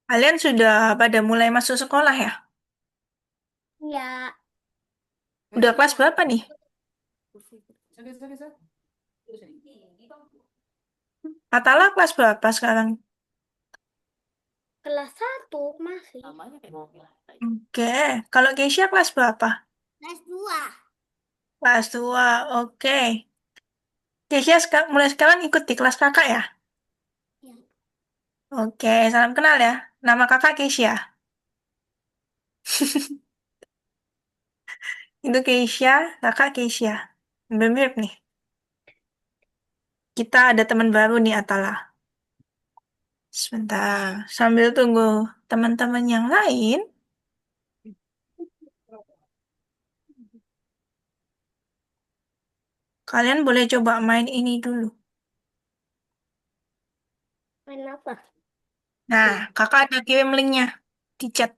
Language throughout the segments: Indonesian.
Kalian sudah pada mulai masuk sekolah ya? Ya, Udah kelas berapa nih? Atala kelas berapa sekarang? kelas satu masih. Oke, kalau Keisha kelas berapa? Kelas 2. Kelas 2. Oke. Keisha mulai sekarang ikut di kelas kakak ya? Ya. Oke, salam kenal ya. Nama kakak Keisha. Itu Keisha, kakak Keisha. Mirip-mirip nih. Kita ada teman baru nih, Atala. Sebentar, sambil tunggu teman-teman yang lain, kalian boleh coba main ini dulu. Main apa? Nah, kakak ada kirim linknya di chat.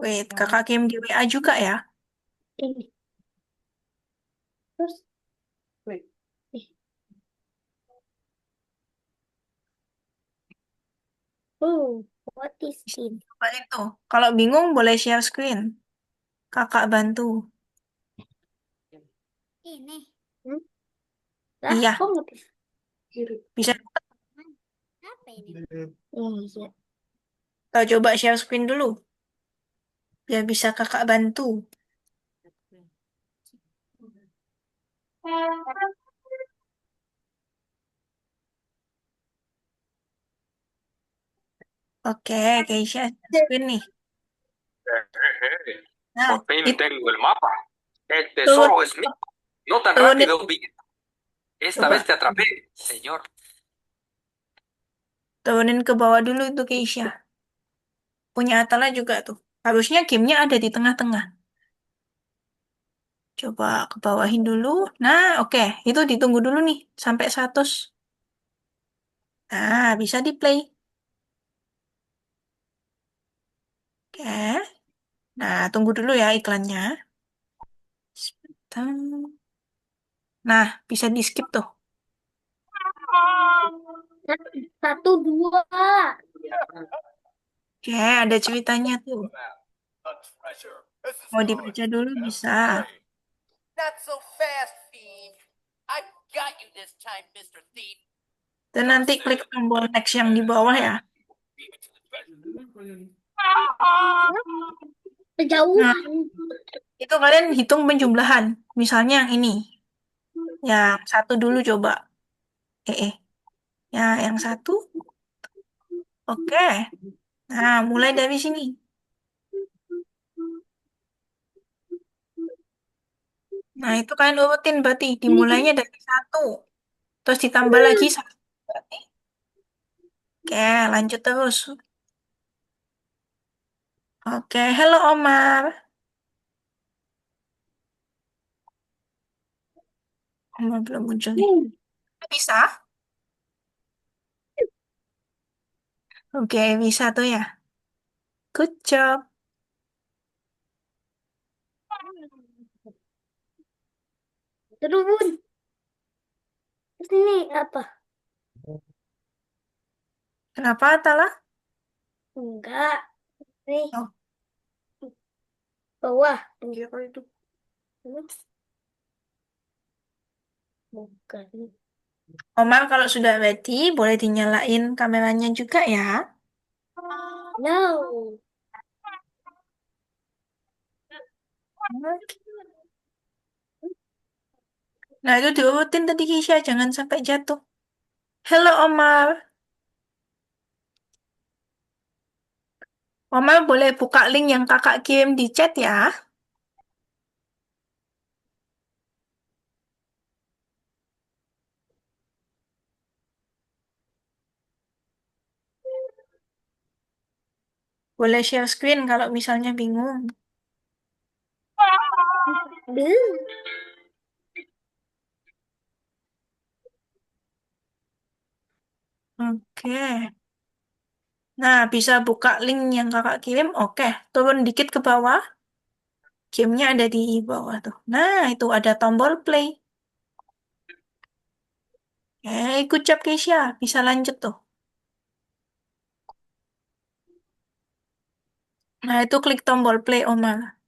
Wait, kakak kirim di WA juga ya. Ini. Terus, nih. What is this? Coba itu. Kalau bingung boleh share screen. Kakak bantu. Ini. Hmm? Lah, kok Iya, nggak bisa? bisa. Apa ini? Oh, iya. Kita coba share screen dulu. Biar bisa kakak bantu. Oke, Keisha share screen nih. Nah, Por fin itu tengo el mapa. El turun, tesoro es mío. No tan turunin. rápido, Big. Esta vez Coba te atrapé, señor. turunin ke bawah dulu itu Keisha. Punya Atala juga tuh. Harusnya gamenya ada di tengah-tengah. Coba ke bawahin dulu. Nah, oke. Itu ditunggu dulu nih. Sampai 100. Nah, bisa di play. Oke. Nah, tunggu dulu ya iklannya. Sebentar. Nah, bisa di skip tuh. Satu, dua. Oke, ada ceritanya tuh. Mau dibaca dulu bisa. Not so fast, Fiend. I got you this time, Mr. Thief. Dan nanti klik tombol next yang di bawah ya. Nah, Kejauhan. itu kalian hitung penjumlahan. Misalnya yang ini. Yang satu dulu coba. Eh. Ya, yang satu. Oke. Nah, mulai dari sini. Nah, itu kalian urutin berarti. Dimulainya dari satu. Terus ditambah lagi satu. Berarti. Oke, lanjut terus. Oke, halo Omar. Omar belum muncul nih. Bisa? Oke, bisa tuh ya. Good job. Turun. Terus ini apa? Kenapa, Tala? Enggak. Nih, Oh, bawah. iya kok itu. Hmm, bukan. Omar, kalau sudah ready, boleh dinyalain kameranya juga ya. No. Oke. Nah, itu diurutin tadi Kisha, jangan sampai jatuh. Halo Omar. Omar boleh buka link yang kakak kirim di chat ya. Boleh share screen kalau misalnya bingung. Duh. Oke. Nah, bisa buka link yang kakak kirim. Oke, turun dikit ke bawah. Gamenya ada di bawah tuh. Nah, itu ada tombol play. Ikut cap Keisha. Bisa lanjut tuh. Nah, itu klik tombol play, Omar.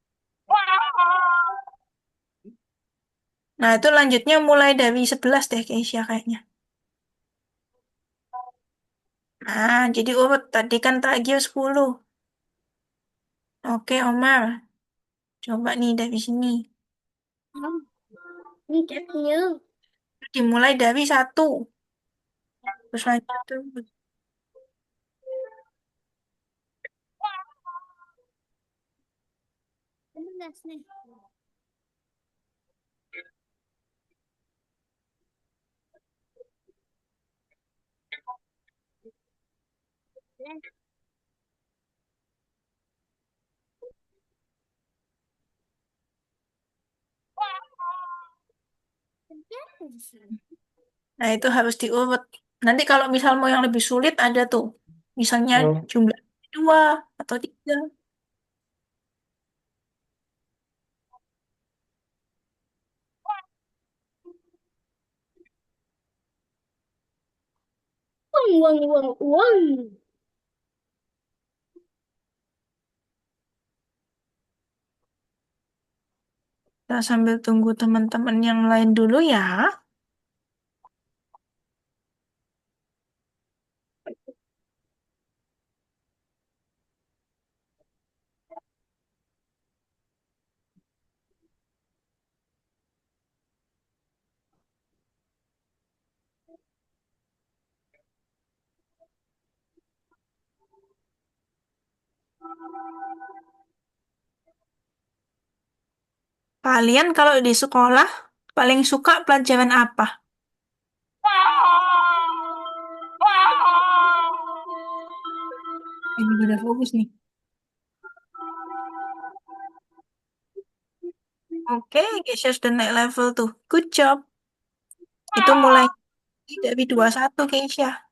Nah, itu lanjutnya mulai dari 11 deh, Keisha, kayaknya. Nah, jadi urut. Tadi kan takjil 10. Oke, Omar. Coba nih dari sini. Không. Như chắc như. Dimulai dari 1. Terus lanjut terus. Gas nih. Nah, itu harus diurut. Nanti kalau misal mau yang lebih sulit, ada tuh. Misalnya jumlah 2 atau 3. Quần quần quần quần. Kita sambil tunggu teman-teman yang lain dulu ya. Kalian kalau di sekolah paling suka pelajaran apa? Ini udah fokus nih. Oke, Keisha sudah naik level tuh. Good job. Itu mulai dari 21, Keisha.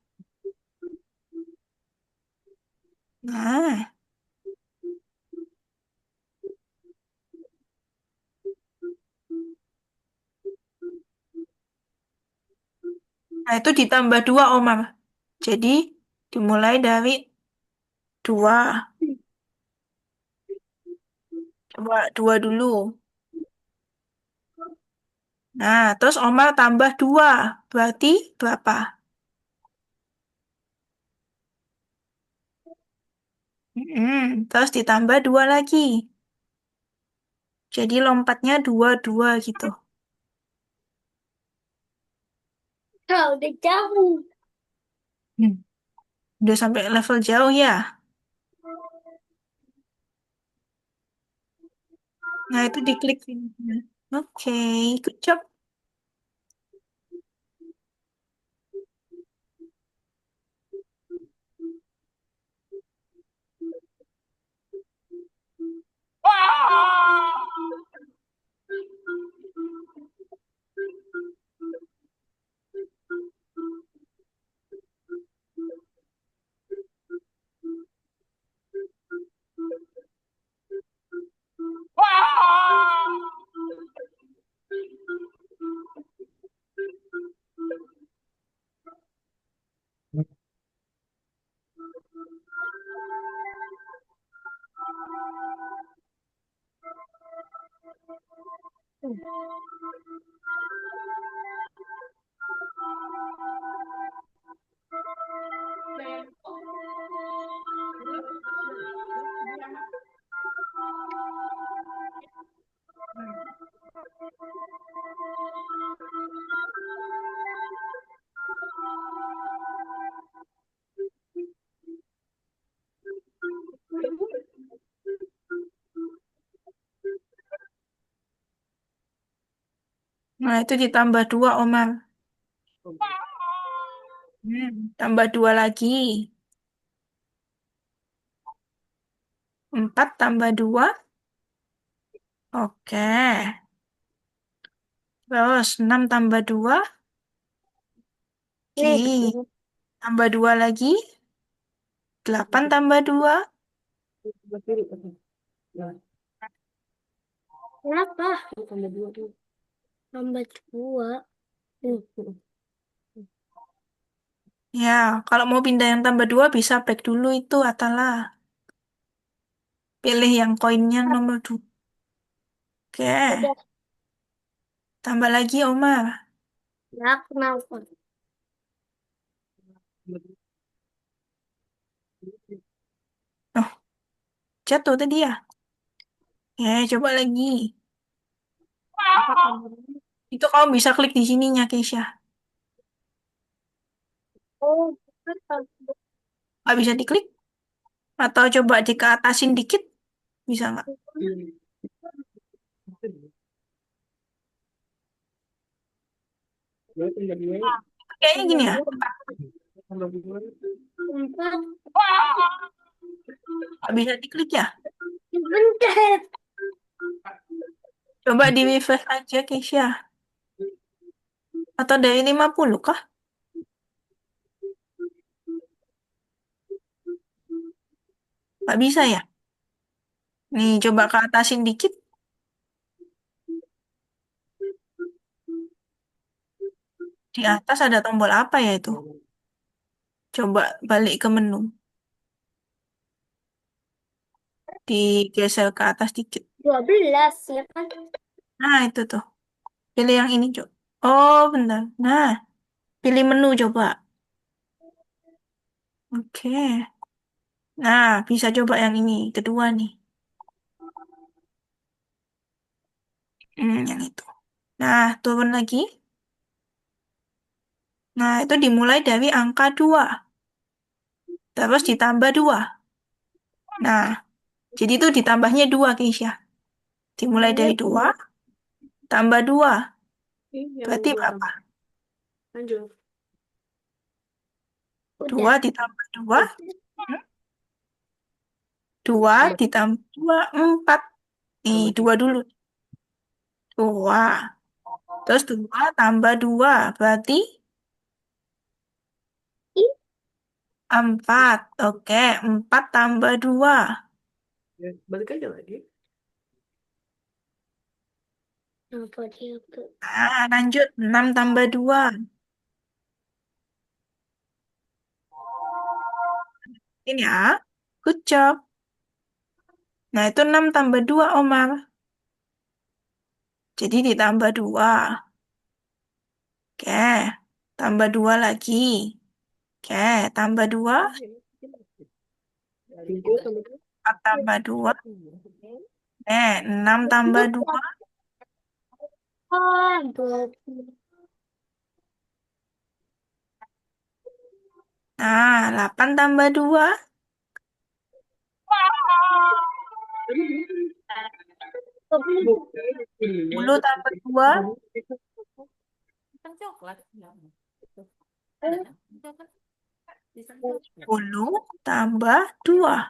Nah, nah itu ditambah 2, Omar. Jadi, dimulai dari 2. Coba 2 dulu. Nah, terus Omar tambah 2. Berarti berapa? Terus ditambah 2 lagi. Jadi lompatnya 2 2 gitu. Thở để trong. Hmm. Udah sampai level jauh ya. Nah, itu diklik sini. Oke, good job. Nah, itu ditambah 2, Omar. Tambah 2 lagi. 4 tambah 2. Oke. Terus 6 tambah 2. Nè. Oke. Tambah 2 lagi. 8 tambah 2. Kenapa? Tambah dua. Ya, kalau mau pindah yang tambah 2 bisa back dulu itu Atala. Pilih yang koinnya nomor 2. Oke. Udah. Tambah lagi, Omar. Ya, kenapa? Oh, jatuh tadi ya. Coba lagi. Itu kamu bisa klik di sininya, Keisha. Oh, Nggak bisa diklik? Atau coba dikeatasin dikit? Bisa nggak? Kayaknya gini ya. empat. Nggak bisa diklik ya. Bentar. Coba di refresh aja, Keisha. Atau dari 50 kah? Nggak bisa ya? Nih, coba keatasin dikit. Di atas ada tombol apa ya itu? Coba balik ke menu. Digeser ke atas dikit. 12 ya kan? Nah, itu tuh. Pilih yang ini, coba. Oh, bentar. Nah, pilih menu coba. Oke. Nah, bisa coba yang ini. Kedua nih. Yang itu. Nah, turun lagi. Nah, itu dimulai dari angka 2. Terus ditambah 2. Nah, jadi itu ditambahnya 2, Keisha. Dimulai dari 2, tambah 2. Berarti berapa? Lanjut. 2 Udah. ditambah 2. 2 ditambah 2, 4. Nih, 2 dulu. 2. Terus 2 tambah 2. Berarti Ih, 4. Oke, 4 tambah 2. balik aja lagi. Kenapa dia ke Nah, lanjut. 6 tambah 2. Ini ya. Good job. Nah, itu 6 tambah 2, Omar. Jadi ditambah 2. Oke. Tambah 2 lagi. Oke, tambah 2. 4 tambah 2. 6 tambah 2. buat Nah, 8 tambah 2. 10 tambah 2. coklat. 10 tambah 2.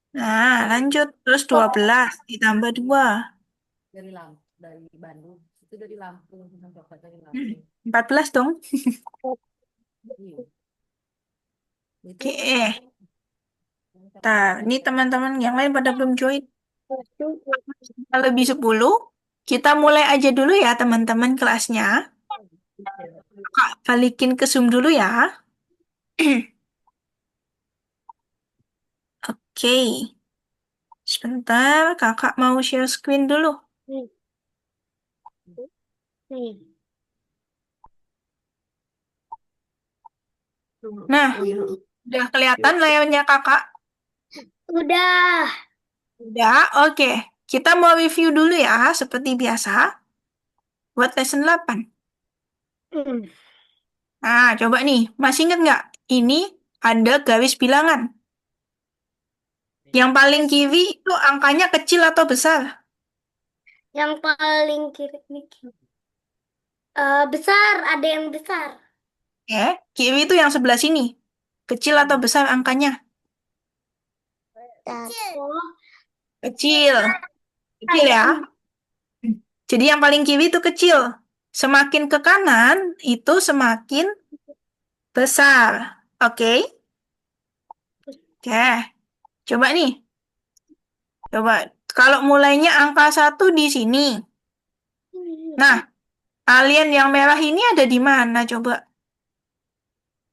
Nah, lanjut. Terus 12 ditambah 2. 14 dong. Oke. Nah, ini teman-teman yang lain pada belum join. Kalau lebih 10, kita mulai aja dulu ya teman-teman kelasnya. Kak, balikin ke Zoom dulu ya. Oke. Sebentar, kakak mau share screen dulu. Nih, nih. Nah, udah kelihatan layarnya kakak? Udah. Udah, oke. Kita mau review dulu ya, seperti biasa. Buat lesson 8. Hmm. Nah, coba nih. Masih ingat nggak? Ini ada garis bilangan. Yang paling kiri itu angkanya kecil atau besar? Yang paling kiri nih. Besar, ada yang besar. Kiri itu yang sebelah sini. Kecil atau besar angkanya? Oh, Kecil. Kecil ya. Jadi yang paling kiri itu kecil. Semakin ke kanan itu semakin besar. Oke? Oke. Coba nih. Coba. Kalau mulainya angka 1 di sini. Nah, alien yang merah ini ada di mana coba?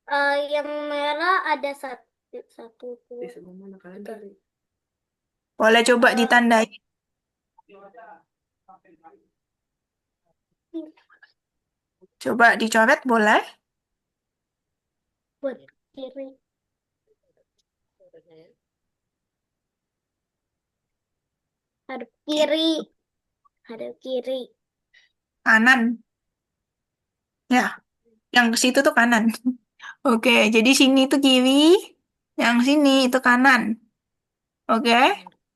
Yang merah ada satu, satu, dua, tiga. Boleh coba ditandai. Coba dicoret boleh. Buat kiri. Hadap kiri. Hadap kiri. Kanan. Ya, yang ke situ tuh kanan. Oke, jadi sini itu kiri, yang sini itu kanan. Oke.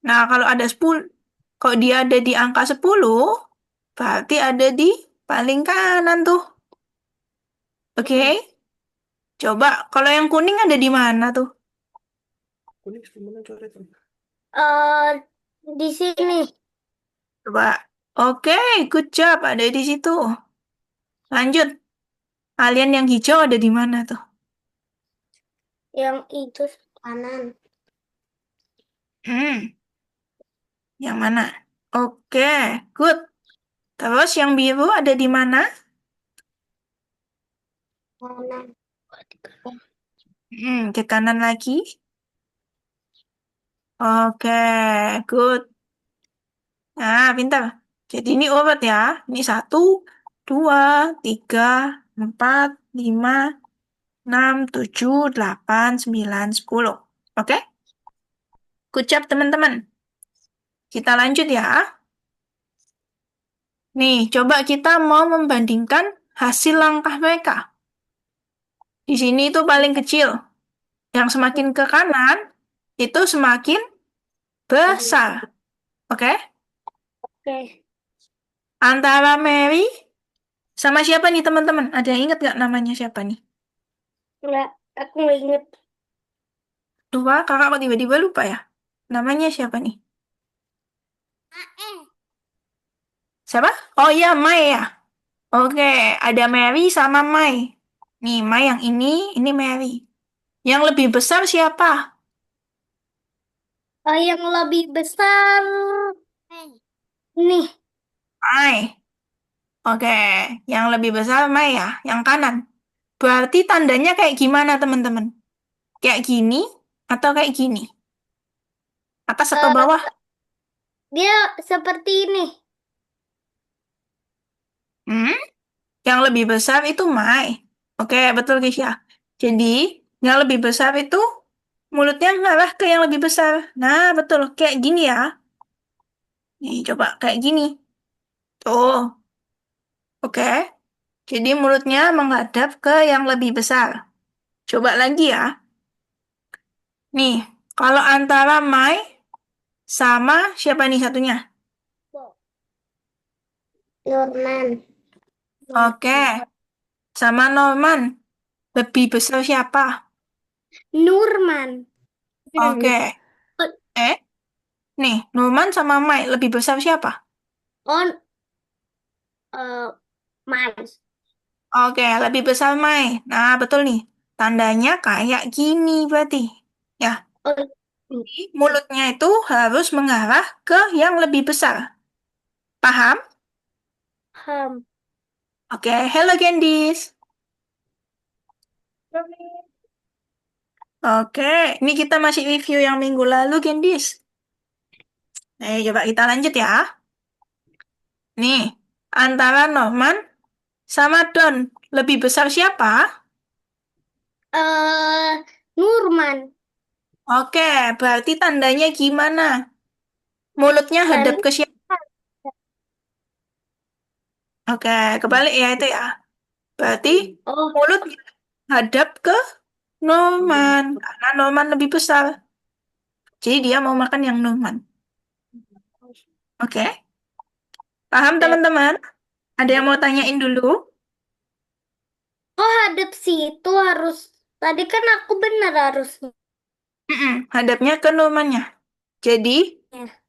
Nah, kalau ada 10, kalau dia ada di angka 10, berarti ada di paling kanan tuh. Oke. Coba kalau yang kuning ada di mana tuh? Eh, di sini. Coba. Oke, good job. Ada di situ. Lanjut. Kalian yang hijau ada di mana tuh? Yang itu kanan. Hmm, yang mana? Oke, good. Terus yang biru ada di mana? Kanan. Ke kanan lagi. Oke, good. Nah, pintar. Jadi ini urut ya. Ini 1, 2, 3, 4, 5, 6, 7, 8, 9, 10. Oke? Good job, teman-teman. Kita lanjut ya. Nih, coba kita mau membandingkan hasil langkah mereka. Di sini itu paling kecil. Yang semakin ke kanan, itu semakin besar. Oke? Oke. Antara Mary sama siapa nih, teman-teman? Ada yang ingat nggak namanya siapa nih? Enggak, aku nggak inget. Lupa, kakak kok tiba-tiba lupa ya? Namanya siapa nih? Siapa? Oh iya, Mai ya. Oke, ada Mary sama Mai. Nih, Mai yang ini Mary. Yang lebih besar siapa? Yang lebih besar. Nih. Mai. Oke, yang lebih besar Mai ya, yang kanan. Berarti tandanya kayak gimana, teman-teman? Kayak gini atau kayak gini? Atas atau eh, bawah? Dia seperti ini. Hmm? Yang lebih besar itu Mai. Oke, betul, Kisha. Jadi, yang lebih besar itu mulutnya ngarah ke yang lebih besar. Nah, betul. Kayak gini ya. Nih, coba kayak gini. Tuh. Oke. Jadi, mulutnya menghadap ke yang lebih besar. Coba lagi ya. Nih, kalau antara Mai sama siapa nih satunya? Norman. Oke. Sama Norman. Lebih besar siapa? Nurman. Oke. Eh, nih, Norman sama Mai. Lebih besar siapa? On Mas. Oke, lebih besar Mai. Nah, betul nih. Tandanya kayak gini berarti. Ya, Oh, jadi mulutnya itu harus mengarah ke yang lebih besar. Paham? Ham. Oke, hello Candice. Oke, ini kita masih review yang minggu lalu, Candice. Coba kita lanjut ya. Nih, antara Norman sama Don, lebih besar siapa? Nurman. Oke, berarti tandanya gimana? Mulutnya hadap Dan ke siapa? Oke, kebalik ya itu ya. Berarti oh, mulut hadap ke Norman, karena Norman lebih besar. Jadi dia mau makan yang Norman. Oke, paham teman-teman? Ada yang mau tanyain dulu? oh hadap situ harus. Tadi kan aku benar harusnya. Hadapnya ke Normannya. Jadi,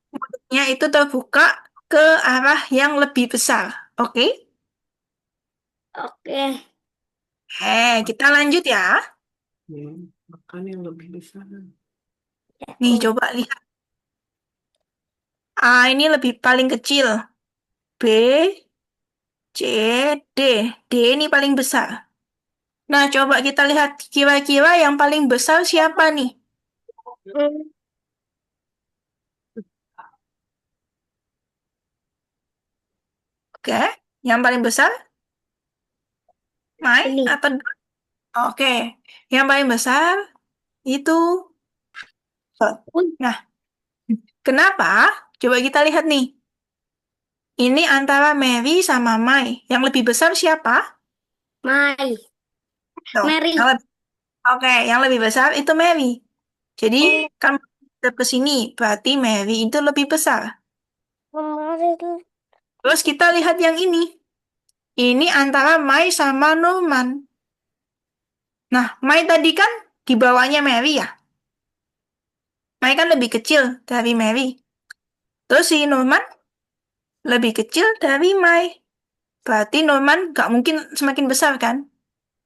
mulutnya itu terbuka ke arah yang lebih besar. Oke? Oke. Kita lanjut ya. Makan yang lebih besar. Nih, coba lihat. A ini lebih paling kecil. B, C, D. D ini paling besar. Nah, coba kita lihat kira-kira yang paling besar siapa nih? Oke, yang paling besar Mai Ini. atau Oke, yang paling besar itu. Nah, kenapa? Coba kita lihat nih. Ini antara Mary sama Mai. Yang lebih besar siapa? Mai. Tuh, Mary. Oke, yang lebih besar itu Mary. Jadi, Oh. kan kita ke sini, berarti Mary itu lebih besar. Terus kita lihat yang ini. Ini antara Mai sama Norman. Nah, Mai tadi kan di bawahnya Mary ya. Mai kan lebih kecil dari Mary. Terus si Norman lebih kecil dari Mai. Berarti Norman nggak mungkin semakin besar kan?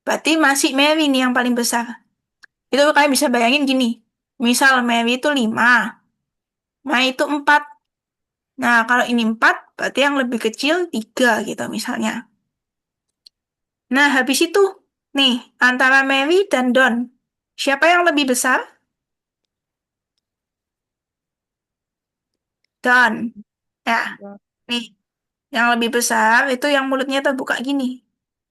Berarti masih Mary nih yang paling besar. Itu kalian bisa bayangin gini. Misal Mary itu 5, Mai itu 4. Nah, kalau ini 4, berarti yang lebih kecil 3 gitu misalnya. Nah, habis itu, nih, antara Mary dan Don. Siapa yang lebih besar? Don. Ya, nih. Yang lebih besar itu yang mulutnya terbuka gini.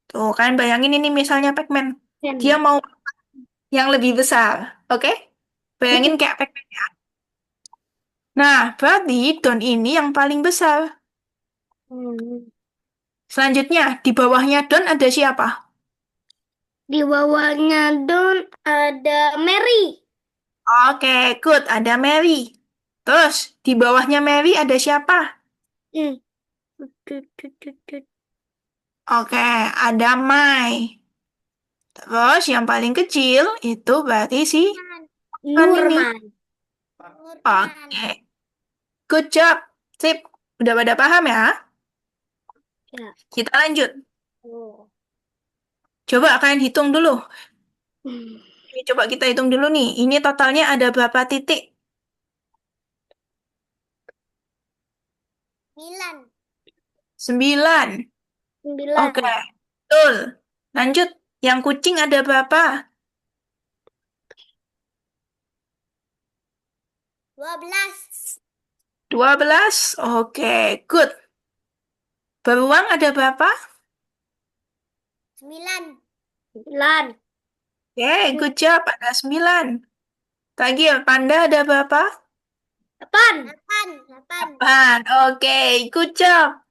Tuh, kalian bayangin ini misalnya Pac-Man. Dia mau yang lebih besar. Oke? Bayangin kayak Pac-Man ya. Nah, berarti Don ini yang paling besar. Selanjutnya, di bawahnya Don ada siapa? Di bawahnya Don ada Mary. Oke, good. Ada Mary. Terus, di bawahnya Mary ada siapa? Hmm. Oke, ada Mai. Terus, yang paling kecil itu berarti si Norman ini. Nurman. Oke, good job. Sip. Udah pada paham ya? Ya. Kita lanjut. Oh. Coba kalian hitung dulu. Ini coba kita hitung dulu nih. Ini totalnya ada berapa titik? 9. 9. 9. Oke, betul. Lanjut. Yang kucing ada berapa? 12. 12. Oke, good. Beruang ada berapa? 9. 9. Oke, good job. Ada 9. Lagi ya, panda ada berapa? 8. 8. 8. 8. Oke, good job.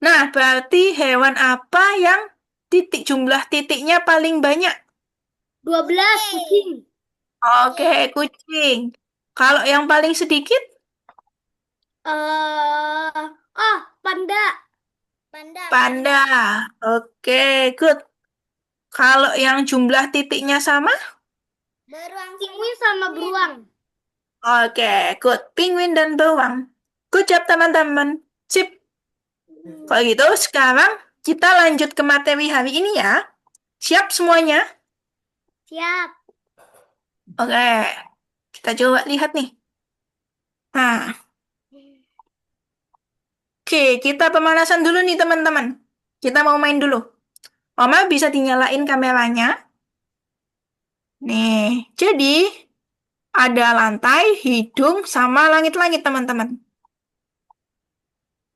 Nah, berarti hewan apa yang jumlah titiknya paling banyak? 12. Kucing. Oke, kucing. Kalau yang paling sedikit? Panda. Panda. Panda. Oke, good. Kalau yang jumlah titiknya sama? Beruang. Penguin sama beruang. Oke, good. Penguin dan beruang. Good job, teman-teman. Sip. Kalau gitu, sekarang kita lanjut ke materi hari ini ya. Siap semuanya? Siap. Oke, kita coba lihat nih. Nah, oke, kita pemanasan dulu nih, teman-teman. Kita mau main dulu. Oma bisa dinyalain kameranya. Nih, jadi ada lantai, hidung, sama langit-langit, teman-teman.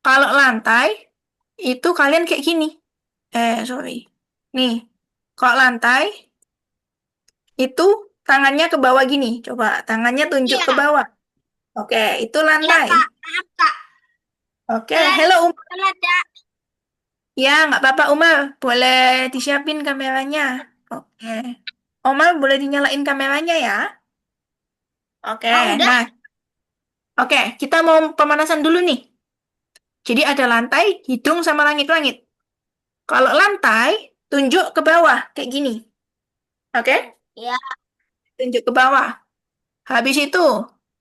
Kalau lantai, itu kalian kayak gini. Sorry. Nih, kalau lantai, itu tangannya ke bawah gini. Coba, tangannya tunjuk Iya. ke bawah. Oke, itu Iya, lantai. Kak. Maaf, Kak. Oke, hello Umar. Ada. Ya, nggak apa-apa Umar. Boleh disiapin kameranya. Oke. Umar, boleh dinyalain kameranya ya. Oke, Udah. nah. Oke, kita mau pemanasan dulu nih. Jadi ada lantai, hidung, sama langit-langit. Kalau lantai, tunjuk ke bawah, kayak gini. Oke? Ya. Tunjuk ke bawah. Habis itu,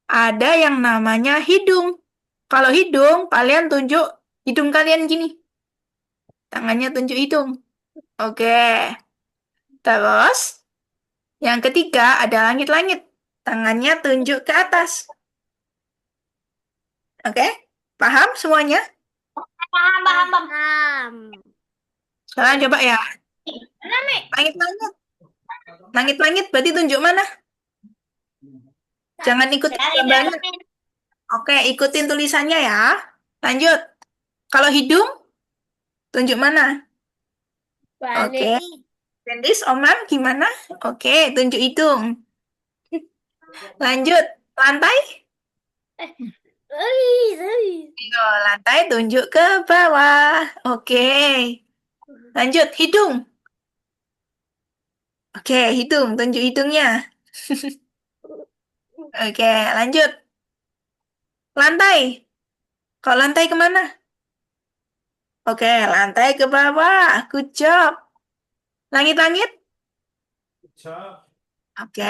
ada yang namanya hidung. Kalau hidung, kalian tunjuk hidung kalian gini. Tangannya tunjuk hidung. Oke. Terus, yang ketiga ada langit-langit. Tangannya tunjuk ke atas. Oke? Paham semuanya? Paham. Sekarang coba ya. Langit-langit. Langit-langit berarti tunjuk mana? Jangan ikutin gambarnya. Oke, ikutin tulisannya ya. Lanjut. Kalau hidung, tunjuk mana? Oke. Dendis, Omam, gimana? Oke, tunjuk hidung. Lanjut. Lantai? Lantai tunjuk ke bawah. Oke. Lanjut. Hidung. Oke, hidung. Tunjuk hidungnya. Oke, lanjut. Lantai. Kalau lantai kemana? Oke, lantai ke bawah. Good job. Langit-langit? Oke,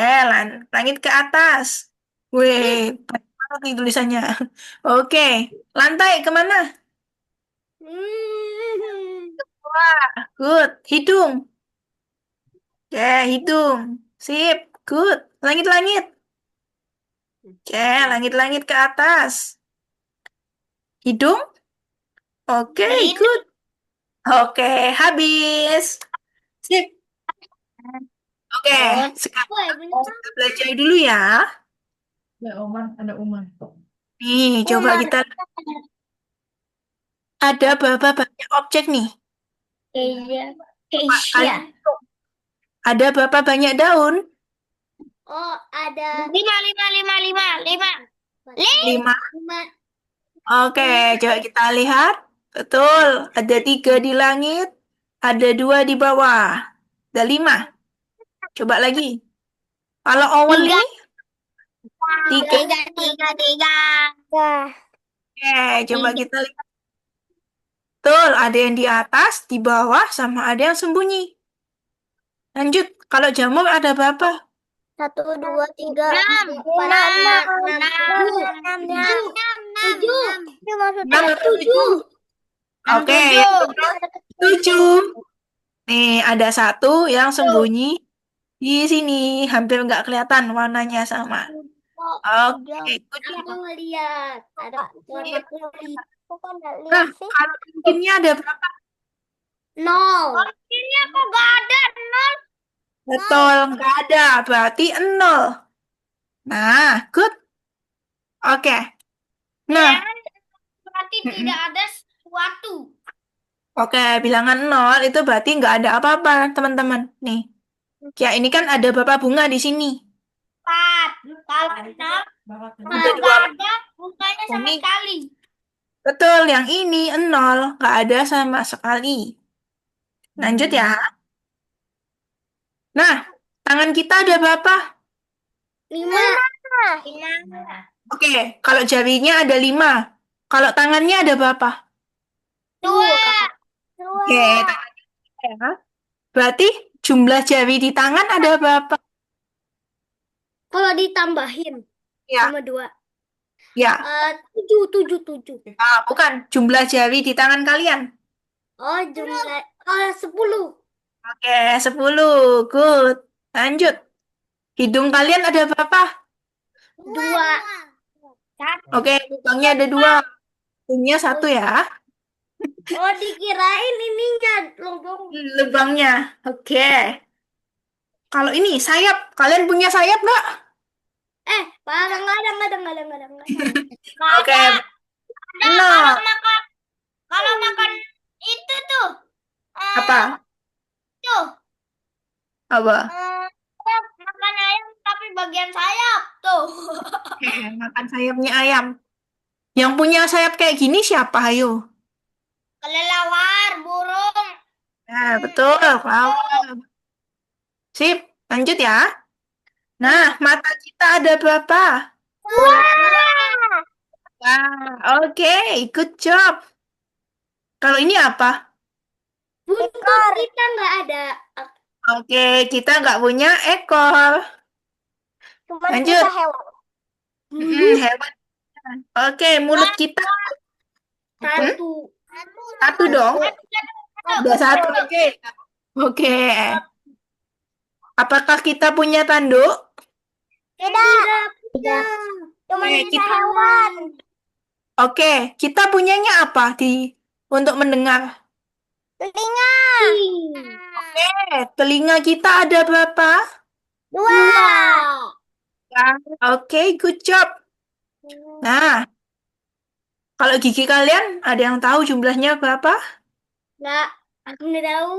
langit ke atas. Wih, banyak banget nih tulisannya. Oke, lantai kemana? Wah, good. Hidung. Oke, hidung. Sip, good. Langit-langit. Oke, langit-langit ke atas. Hidung. Oke, good. Oke, habis. Sip. Oke, sekarang kita belajar dulu ya. Ada Umar. Nih, coba kita ada berapa banyak objek nih? Pak, kalian hitung. Ada berapa banyak daun? Oh, ada 5. 5. Oke, coba kita lihat. Betul, ada 3 di langit, ada 2 di bawah. Ada 5. Coba lagi. Kalau owl ini? 3. Oke, coba kita lihat. Betul, ada yang di atas, di bawah, sama ada yang sembunyi. Lanjut, kalau jamur ada berapa? 1, 2, 3, 4, 5, 6, 7. 6 atau 7? Oke, yang benar 7. Nih, ada 1 yang sembunyi di sini. Hampir nggak kelihatan warnanya sama. Oke, good job. Aku ngeliat ada warna putih. Nah, kalau cincinnya ada berapa? 0. Ini kok gak ada 0? Betul, nggak ada. Berarti 0. Nah, good. Oke. Nah, Berarti tidak ada sesuatu. oke, bilangan 0 itu berarti nggak ada apa-apa, teman-teman. Nih, ya ini kan ada berapa bunga di sini? 4. Kalau 6, Ada 2. ada bunganya sama Ini. sekali. Betul, yang ini 0. Nggak ada sama sekali. Lanjut ya. Nah, tangan kita ada berapa? 5. Oke, kalau jarinya ada 5. Kalau tangannya ada berapa? 2. Oke, tangannya ya. Berarti jumlah jari di tangan ada berapa? Kalau ditambahin Ya, sama 2. ya. 7. Ah, bukan, jumlah jari di tangan kalian. Oh, jumlah 10. Oke, 10. Good. Lanjut. Hidung kalian ada berapa? 2. Oke, lubangnya ada 2. Hidungnya 1 ya. Oh, dikirain ininya lubang. Lubangnya. Oke. Kalau ini sayap, kalian punya sayap nggak? Parah, nggak ada. Oke. No. Kalau makan itu tuh, Apa? tuh, Apa? makan ayam tapi bagian sayap tuh. Oke, makan sayapnya ayam. Yang punya sayap kayak gini siapa? Ayo. Kelelawar, burung. Nah, betul. Wow. Sip, lanjut ya. Nah, mata kita ada berapa? Wah, oke, good job. Kalau ini apa? Buntut kita nggak ada. Oke, kita nggak punya ekor. Lanjut. Hewan. Oke, mulut kita. Satu. Satu dong. Udah 1, oke. Oke. Apakah kita punya tanduk? Tidak. Cuma Oke, bisa hewan. Oke, kita punyanya apa untuk mendengar? Telinga. Telinga kita ada berapa? 2. Ya. Oke, good job. Nah, kalau gigi kalian ada yang tahu jumlahnya berapa? Enggak, aku nggak tahu.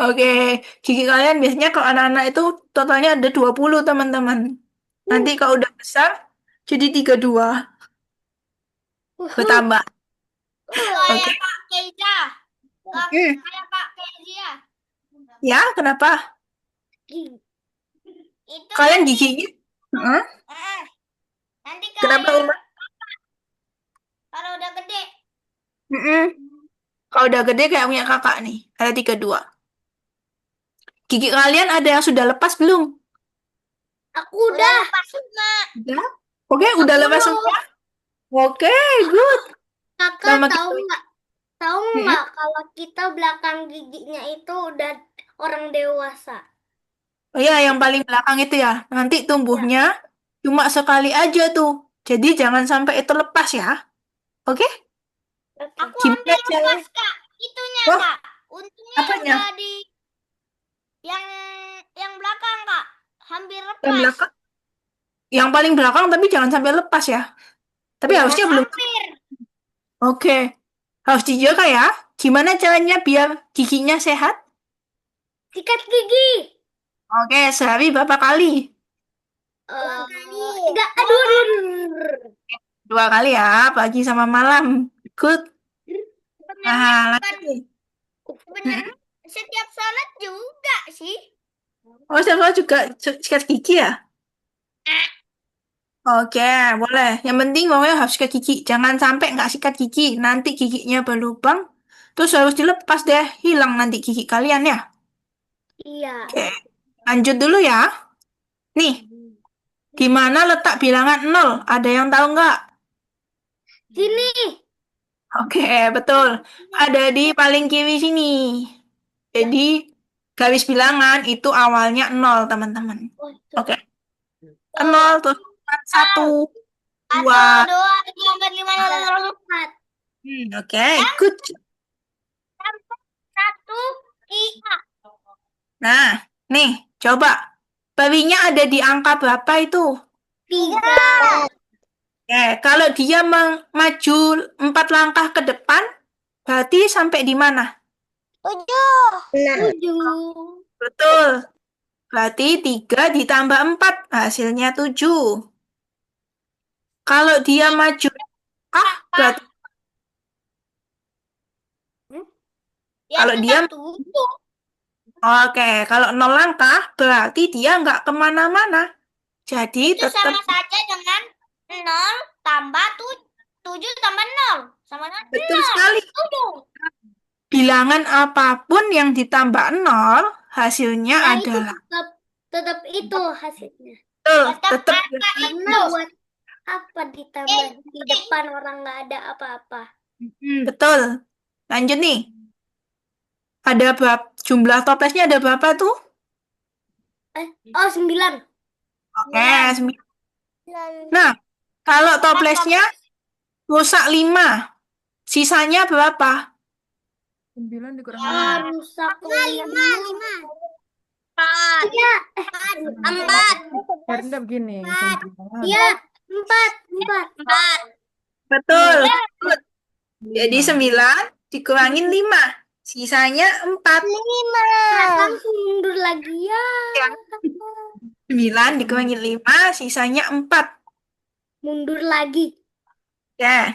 Oke, gigi kalian biasanya kalau anak-anak itu totalnya ada 20, teman-teman. Nanti kalau udah besar, jadi 32. Bertambah. Oke. Kayak Kak Keiza. Hmm. Kayak Kak Kezia. Ya, kenapa? Itu Kalian nanti, giginya? Hah? nanti Kenapa, kayak Uma? kalau udah gede. Mm-mm. Kalau udah gede kayak punya kakak nih, ada 32. Gigi kalian ada yang sudah lepas belum? Aku udah lepas semua. Udah. Oke, udah lepas semua. Oke, good. Kakak Sama tahu kita. nggak? Tahu nggak kalau kita belakang giginya itu udah orang dewasa. Oh iya, yang paling belakang itu ya. Nanti tumbuhnya cuma sekali aja tuh. Jadi jangan sampai itu lepas ya. Oke? Aku Gimana hampir cara? lepas Kak. Itunya Wah, Kak. Untungnya apanya? udah di yang yang belakang Kak. Hampir Yang lepas. belakang? Yang paling belakang tapi jangan sampai lepas ya. Tapi harusnya belum. Hampir. Oke. Harus dijaga ya. Gimana caranya biar giginya sehat? Sikat gigi. Oke, sehari berapa kali? 2 kali. 3. Aduh. 2 kali ya, pagi sama malam. Good. Nah, lanjut nih. Sebenarnya setiap salat juga sih. Oh, siapa juga sikat gigi ya? Oke, boleh. Yang penting pokoknya harus sikat gigi. Jangan sampai nggak sikat gigi. Nanti giginya berlubang. Terus harus dilepas deh. Hilang nanti gigi kalian ya. Iya. Oke, lanjut dulu ya. Nih, di mana letak bilangan 0? Ada yang tahu nggak? Sini. Oke, betul. Ada di paling kiri sini. Jadi, garis bilangan itu awalnya 0, teman-teman. Oh, Oke. 0, terus 1, 2. 1, 2, 3, 4, 5, 6, 7, 8. Oke, good. 1, 3. Nah, nih, coba. Perinya ada di angka berapa itu? 3. Oke, kalau dia maju 4 langkah ke depan, berarti sampai di mana? 7. Betul. Berarti 3 ditambah 4, hasilnya 7. Kalau dia maju, berarti kalau dia, 7. oke, kalau 0 langkah, berarti dia nggak kemana-mana. Jadi Itu tetap, sama saja dengan 0 tambah 7 tambah 0. Sama dengan betul 0. sekali. 7. Bilangan apapun yang ditambah 0, hasilnya Nah, itu adalah, tetap itu hasilnya. betul, Tetap tetap apa itu? Buat apa ditambah di depan orang nggak ada apa-apa? betul. Lanjut nih. Ada berapa, jumlah toplesnya ada berapa tuh? Oh, 9. Oke, 9. Nah, kalau toplesnya rusak 5, sisanya berapa? 9 dikurangi Rusak 5. 4. Iya. 4. Karena begini. 9. Iya. 4. 4. Betul. Jadi 9 dikurangin 5, sisanya 4. 5. Langsung mundur lagi ya. 9 dikurangin 5, sisanya 4. Mundur lagi. Ya.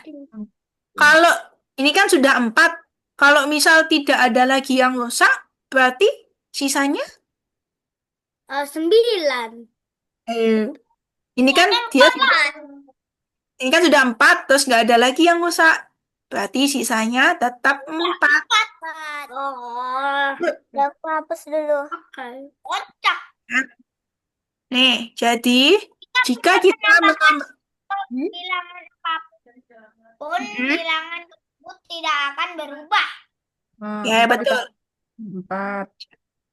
Kalau ini kan sudah 4. Kalau misal tidak ada lagi yang rusak, berarti sisanya? 9. Ini kan dia ini kan sudah 4, terus nggak ada lagi yang rusak. Berarti sisanya tetap 4. Oh. Ya, aku hapus dulu. Kocak. Nih, jadi jika kita menambah, Bilangan apapun, bilangan tersebut tidak akan berubah. ya betul. 4.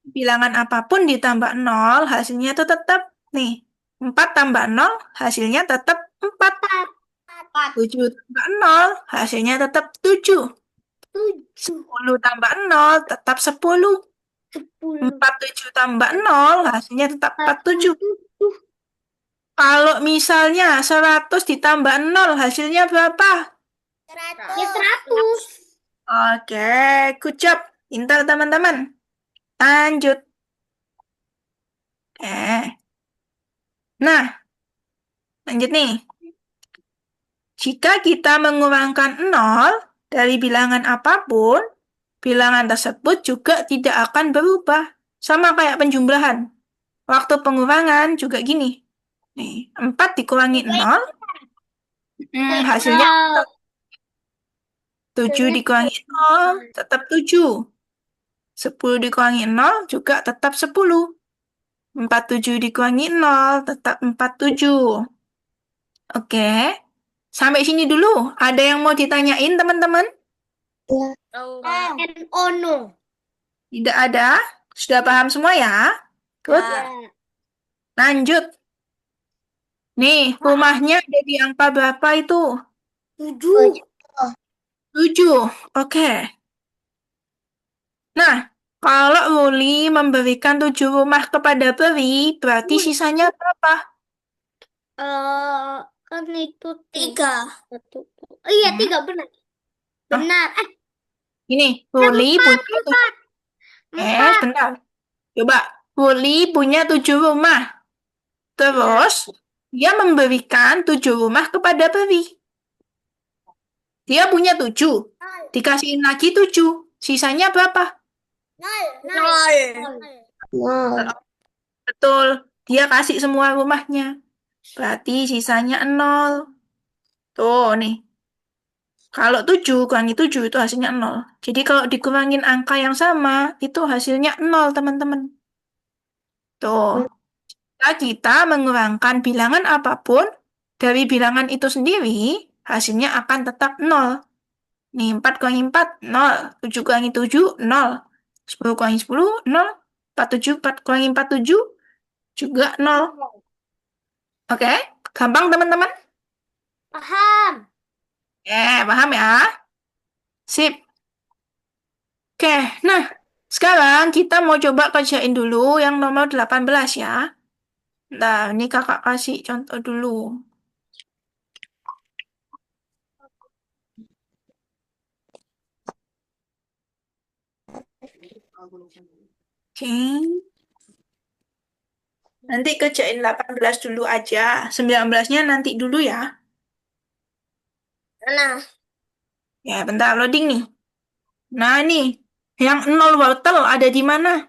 Bilangan apapun ditambah 0, hasilnya itu tetap nih. 4 tambah 0, hasilnya tetap 4. 7 tambah 0, hasilnya tetap 7. 10 tambah 0, tetap 10. 10. 47 tambah 0, hasilnya tetap 47. 47. Kalau misalnya 100 ditambah 0, hasilnya berapa? Ya 100. Oke, good job. Pintar teman-teman. Lanjut. Nah, lanjut nih. Jika kita mengurangkan 0 dari bilangan apapun, bilangan tersebut juga tidak akan berubah. Sama kayak penjumlahan. Waktu pengurangan juga gini. Nih, 4 dikurangi 0, hasilnya 7 dikurangi 0, tetap 7. 10 dikurangi 0 juga tetap 10. 47 dikurangi 0, tetap 47. Oke, sampai sini dulu. Ada yang mau ditanyain, teman-teman? And oh no. Tidak ada? Sudah paham semua ya? Good. Ya. Lanjut. Nih, rumahnya ada di angka berapa itu? 7. 7. Oke. Nah, kalau Ruli memberikan 7 rumah kepada Peri, berarti sisanya berapa? Kan itu 3. Iya, 3 benar. Benar. Ini, Ruli punya 4. sebentar. Coba, Ruli punya 7 rumah. Terus, dia memberikan 7 rumah kepada Peri. Dia punya 7. Dikasihin lagi 7. Sisanya berapa? 0. Betul. Dia kasih semua rumahnya. Berarti sisanya 0. Tuh, nih. Kalau 7 kurangi 7 itu hasilnya 0. Jadi kalau dikurangin angka yang sama, itu hasilnya 0, teman-teman. Tuh. Jika kita mengurangkan bilangan apapun, dari bilangan itu sendiri, hasilnya akan tetap 0. Nih, 4 kurangi 4, 0. 7 kurangi 7, 0. 10 kurangi 10, 0. 4 kurangi 47, juga 0. Oke? Gampang, teman-teman? Paham. Paham ya? Sip. Oke, nah, sekarang kita mau coba kerjain dulu yang nomor 18 ya. Nah, ini kakak kasih contoh dulu. Oke. Nanti kerjain 18 dulu aja. 19-nya nanti dulu ya. Nah, Ya, bentar loading nih. Nah, nih. Yang 0 wortel ada di mana?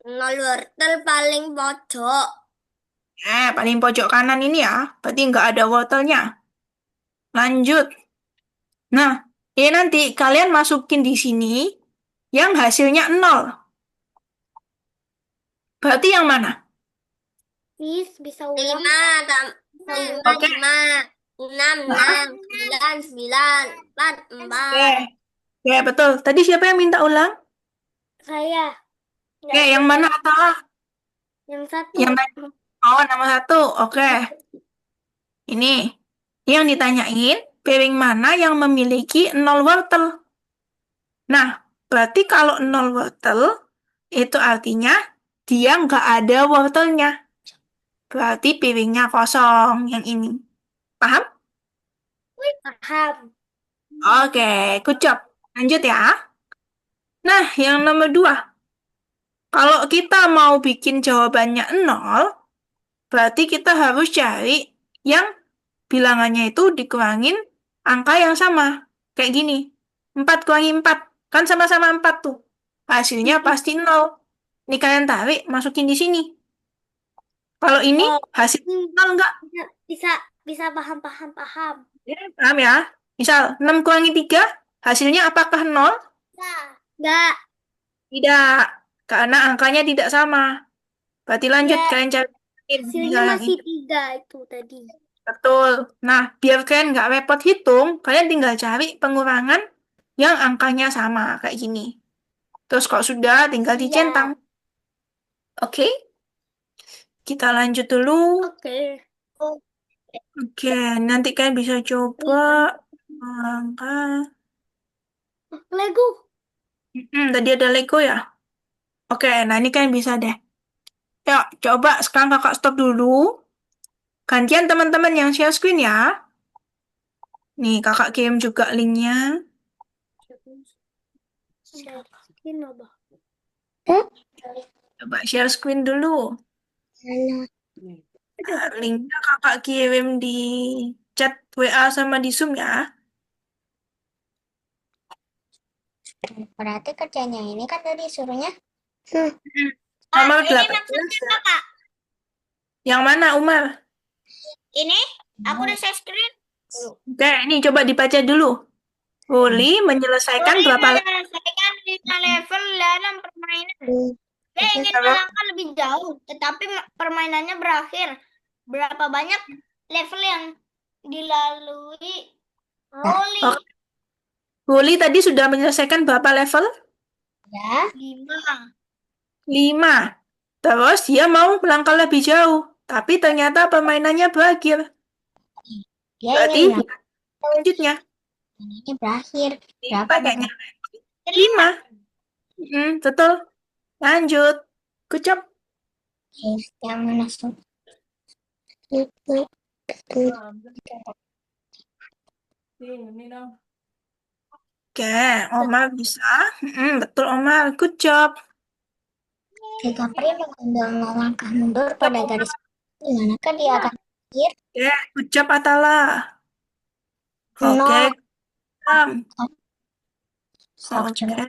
0 wortel paling pojok. Paling pojok kanan ini ya. Berarti nggak ada wortelnya. Lanjut. Nah, ini nanti kalian masukin di sini yang hasilnya 0. Berarti yang mana? Bisa ulang. 5, Oke. 5, 6, 6, 9, 9, 4, 4. Oke, betul. Tadi siapa yang minta ulang? Saya. Oke, yang mana Atala? Yang satu. Yang oh, nomor 1. Oke. Ini. Yang ditanyain, piring mana yang memiliki 0 wortel? Nah, berarti kalau 0 wortel, itu artinya dia nggak ada wortelnya. Berarti piringnya kosong yang ini. Paham? Paham. Oke, good job. Lanjut ya. Nah, yang nomor 2. Kalau kita mau bikin jawabannya 0, berarti kita harus cari yang bilangannya itu dikurangin angka yang sama. Kayak gini. 4 kurangi 4. Kan sama-sama 4 tuh. Hasilnya pasti 0. Ini kalian tarik, masukin di sini. Kalau ini hasil 0 enggak? Bisa paham. Paham ya? Misal 6 kurangi 3, hasilnya apakah 0? Enggak. Tidak. Karena angkanya tidak sama. Berarti lanjut, Ya. kalian cari. Hasilnya masih 3 itu tadi. Betul. Nah, biar kalian nggak repot hitung, kalian tinggal cari pengurangan yang angkanya sama, kayak gini. Terus kalau sudah, tinggal dicentang. Oke? Kita lanjut dulu. Oke. Oke, nanti kalian bisa coba angka. Lego. Tadi ada Lego ya? Oke, nah ini kan bisa deh. Yuk, coba sekarang kakak stop dulu. Gantian teman-teman yang share screen ya. Nih, kakak kirim juga linknya. Coba share screen dulu. Nah, linknya kakak kirim di chat WA sama di Zoom ya. Berarti kerjanya ini kan tadi suruhnya. Nomor Ini 18. maksudnya apa? Yang mana, Umar? Ini aku udah share screen. Oke, ini coba dibaca dulu. Ruli menyelesaikan Ruli berapa level? menyelesaikan 5 level dalam permainan. Dia ingin melangkah lebih jauh, tetapi permainannya berakhir. Berapa banyak level yang dilalui Ruli? Oke. Ruli tadi sudah menyelesaikan berapa level? Ya. 5. 5. Terus dia mau melangkah lebih jauh. Tapi ternyata permainannya berakhir. Dia Berarti ingin selanjutnya. ini berakhir. Ini Berapa pakainya banyak? 5. Betul. Lanjut. Good job. Yang mana tuh? Oke, Omar bisa. Betul, Omar. Good job. Jika Pri mengambil langkah mundur pada garis di manakah dia akan berakhir? Oke, good job, Atala. Oke, Nol. Sok oke. coba.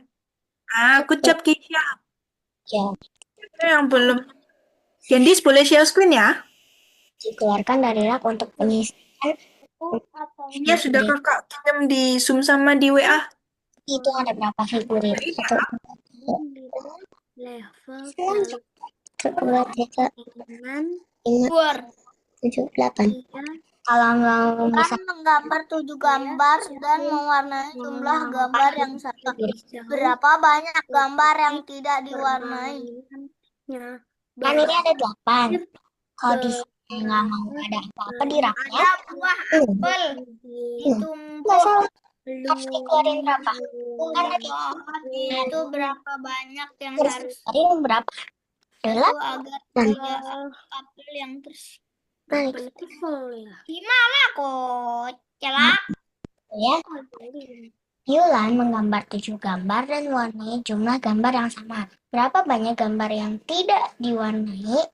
Good job, Kisha. Ya, Itu yang belum. Gendis boleh share screen ya? dikeluarkan dari rak untuk penyisihan. Ini sudah kakak kirim di Zoom sama di WA. Itu ada berapa figurin? Satu, level dua, tiga, lima, tujuh, delapan. Kalau mau bisa Menggambar 7 gambar dan mewarnai jumlah gambar yang sama. Berapa banyak gambar yang tidak diwarnai? kan ini ada 8. Kalau di sini nggak mau ada apa-apa di raknya, Ada buah apel nggak salah. Harus dikeluarin berapa? Bukan tadi. itu berapa banyak yang Harus harus dikeluarin berapa? itu Delapan. agar tiga apel yang gimana kok celak Ya. Yulan menggambar 7 gambar dan mewarnai jumlah gambar yang sama. Berapa banyak gambar yang tidak diwarnai?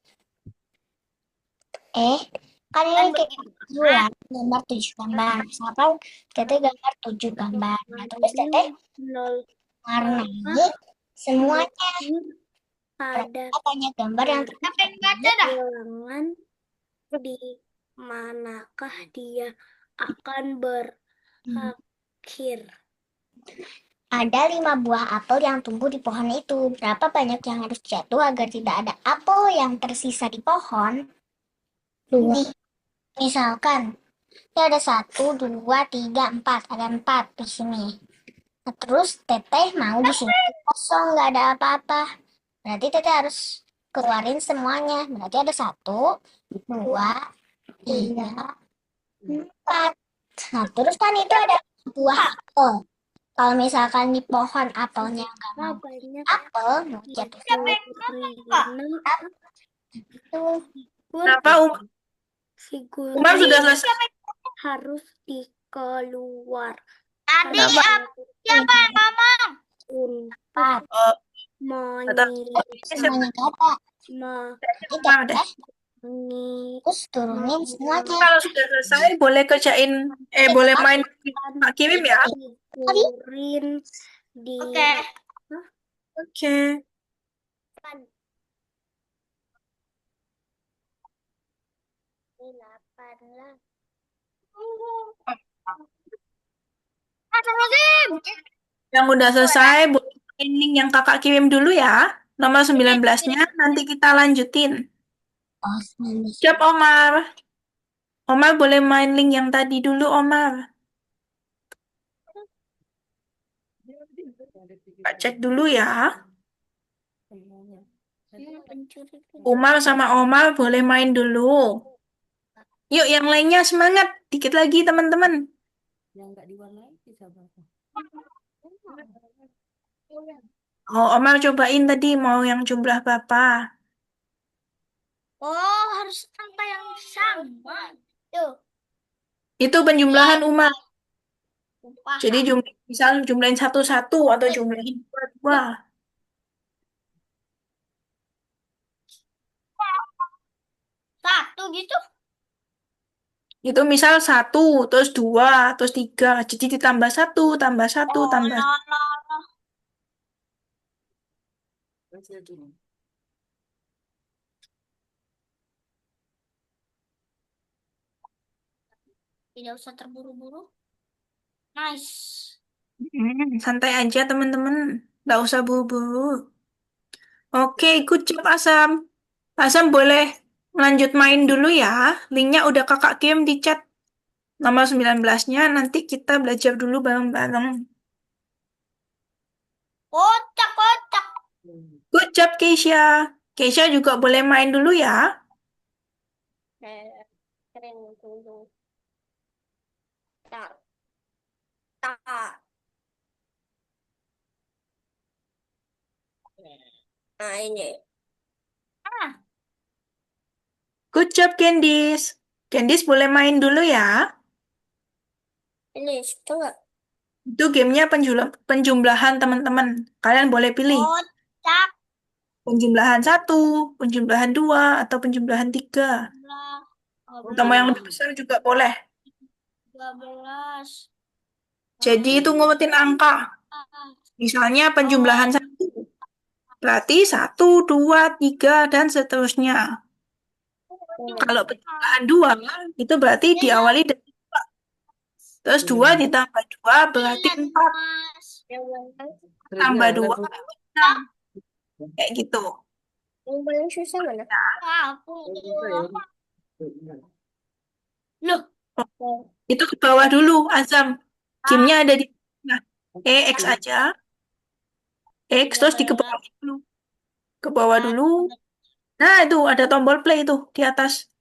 Kan ini kita Yulan gambar 7 gambar. Misalkan Teteh gambar 7 gambar. Nah, terus Teteh warnai semuanya. Berapa banyak gambar yang apa yang baca dah Di manakah dia akan berakhir? ada 5 buah apel yang tumbuh di pohon itu. Berapa banyak yang harus jatuh agar tidak ada apel yang tersisa di pohon? 2. Misalkan, ini ada 1, 2, 3, 4. Ada 4 di sini. Nah, terus Teteh mau di sini kosong, nggak ada apa-apa. Berarti Teteh harus keluarin semuanya. Berarti ada 1, 2, 3, 4. Nah, terus kan itu ada buah apel. Kalau misalkan di pohon apelnya nggak mau apel, mau jatuh tuh. Kenapa, Umar sudah selesai? Harus dikeluar. tadi Kenapa? siapa yang ngomong Empat. Semuanya kata. Umar deh. Terus turunin semuanya. Kalau sudah selesai, boleh kerjain, boleh main Pak kirim ya? Kurin di oke Oke. Yang udah selesai, boleh main link yang kakak kirim dulu ya. Nomor 19-nya nanti kita lanjutin. Oh, 19. Siap, Omar. Omar boleh main link yang tadi dulu, Omar. Kak cek dulu ya. Umar sama Omar boleh main dulu. Yuk, yang lainnya semangat. Dikit lagi, teman-teman. Yang nggak diwarnai bisa berapa? Oh, Omar cobain tadi mau yang jumlah berapa? Oh, harus angka yang sama. Tuh, Itu penjumlahan Umar. Jadi paham. misal jumlahin satu-satu atau jumlahin dua-dua. Satu gitu. Itu misal satu, terus dua, terus tiga. Jadi ditambah satu, tambah satu, Oh, tambah. no, no, no. Tidak usah terburu-buru. Nice. Santai aja teman-teman. Nggak usah buru-buru. Oke, good job Asam. Asam boleh lanjut main dulu ya. Linknya udah kakak kirim di chat. Nomor 19-nya nanti kita belajar dulu bareng-bareng. Kocak, kocak. Good job Keisha. Keisha juga boleh main dulu ya. Keren dulu. Tak, tak. Nah, ini. Ah, Good job Candice. Candice boleh main dulu ya. Ini, coba. Itu gamenya penjumlahan teman-teman. Kalian boleh pilih. kocak. Penjumlahan satu, penjumlahan dua, atau penjumlahan tiga. 12, Atau mau yang lebih besar juga boleh. 12. Jadi itu ngurutin angka. Misalnya penjumlahan satu. Berarti satu, dua, tiga, dan seterusnya. Kalau penjumlahan dua, itu berarti diawali dari dua. Terus dua ditambah dua berarti empat. Mas. Tambah dua, enam. Kayak gitu. Yang paling susah mana? Aku. Loh, Itu ke bawah dulu, Azam. Gamenya ada di nah, X aja. X terus di ke bawah dulu. Ke bawah dulu. Nah, itu ada tombol play itu di atas.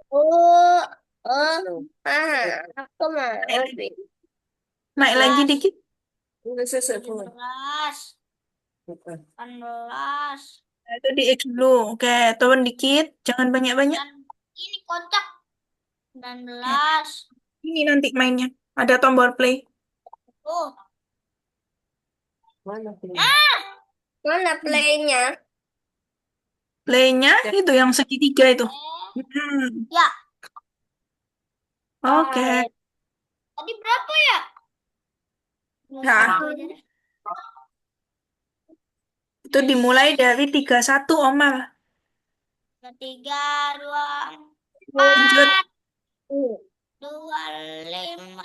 Oh, aku mah Naik, lebih. naik lagi dikit. 17, 18. Nah, itu di X dulu. Oke, turun dikit. Jangan banyak-banyak. Dan ini kocak. 19. Ini nanti mainnya. Ada tombol play. Oh, Mana playnya? Playnya itu yang segitiga itu. Hmm, ya. Oke. Tadi berapa ya? Nah, itu dimulai dari 31, Omar. 3, 2, Lanjut. 4, 2, 5,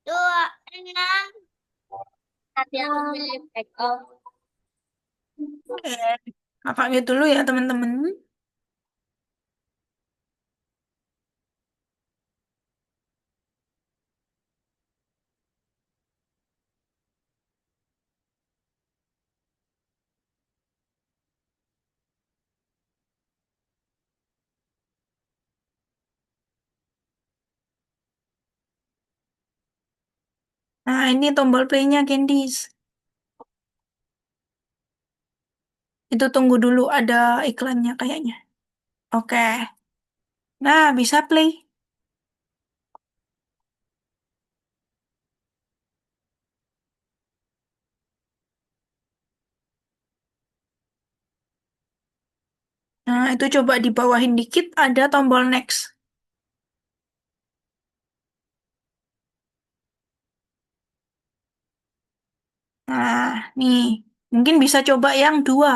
2, 6. Tapi aku pilih take off. Oke. Kakaknya dulu ya, teman-teman. Nah, ini tombol play-nya, Candice. Itu tunggu dulu, ada iklannya kayaknya. Oke. Nah, bisa play. Nah, itu coba dibawahin dikit, ada tombol next. Nah, nih. Mungkin bisa coba yang dua.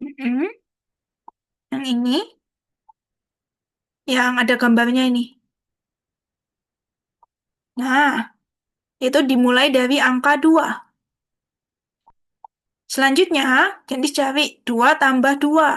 Mm-mm. Yang ini, yang ada gambarnya ini. Nah, itu dimulai dari angka 2. Selanjutnya, Candice cari 2 tambah 2.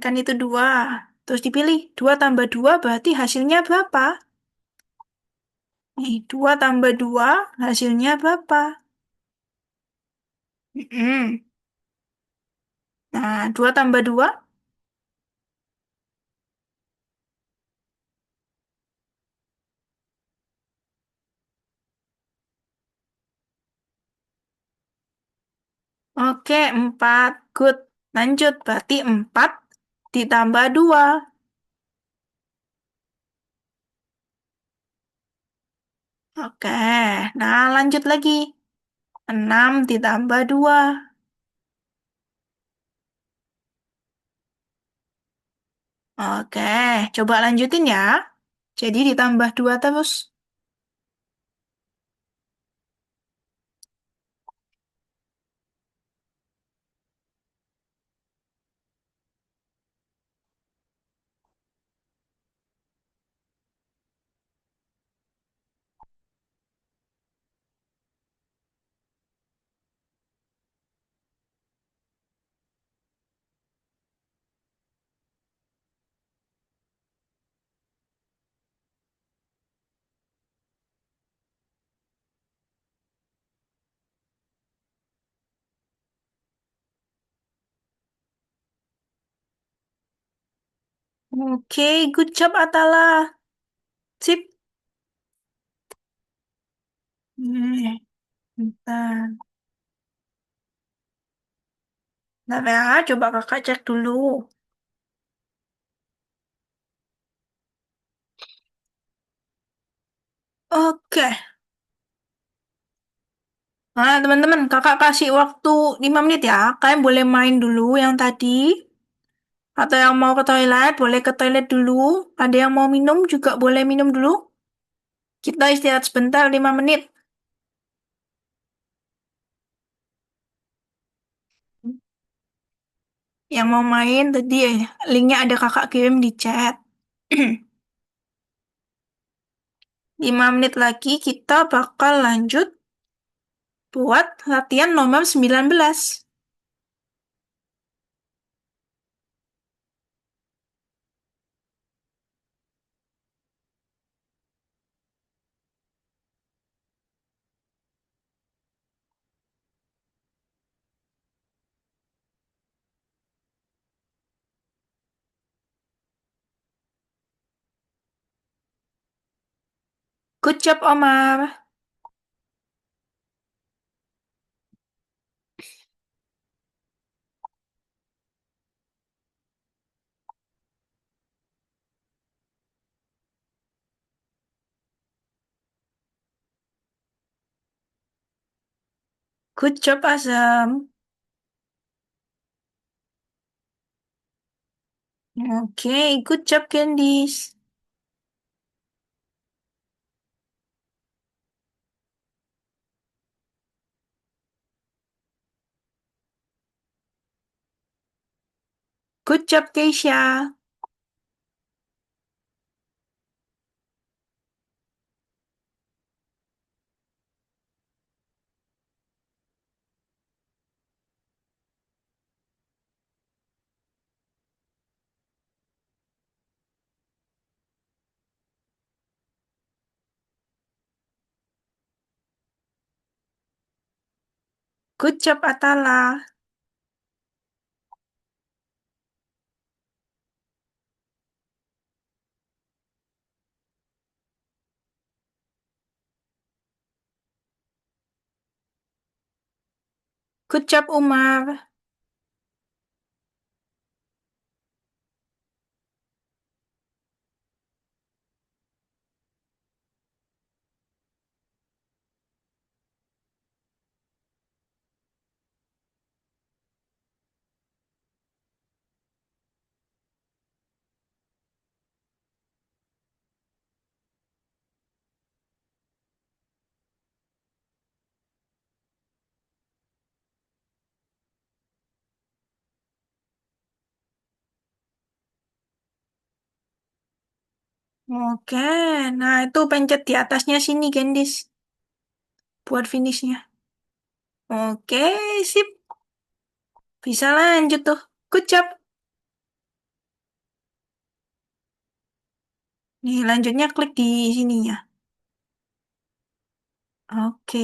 Kan itu 2. Terus dipilih 2 tambah 2 berarti hasilnya berapa? Nih, 2 tambah 2, hasilnya berapa? Mm-mm. Nah, 2 tambah 2. Oke, 4. Good. Lanjut, berarti 4 ditambah 2. Oke, nah lanjut lagi. 6 ditambah 2. Oke, coba lanjutin ya. Jadi ditambah 2 terus. Oke, good job Atala. Sip. Bentar. Bentar ya, coba kakak cek dulu. Oke. Nah, teman-teman, kakak kasih waktu 5 menit ya. Kalian boleh main dulu yang tadi. Atau yang mau ke toilet, boleh ke toilet dulu. Ada yang mau minum juga boleh minum dulu. Kita istirahat sebentar, 5 menit. Yang mau main tadi, linknya ada kakak kirim di chat. 5 menit lagi kita bakal lanjut buat latihan nomor 19. Good job, Omar. Good job, Azam. Oke, good job, Candice. Good job, Keisha. Good job, Atala. Good job, Umar. Oke, nah itu pencet di atasnya sini, Candice. Buat finishnya. Oke, sip. Bisa lanjut tuh. Good job. Nih, lanjutnya klik di sininya. Oke.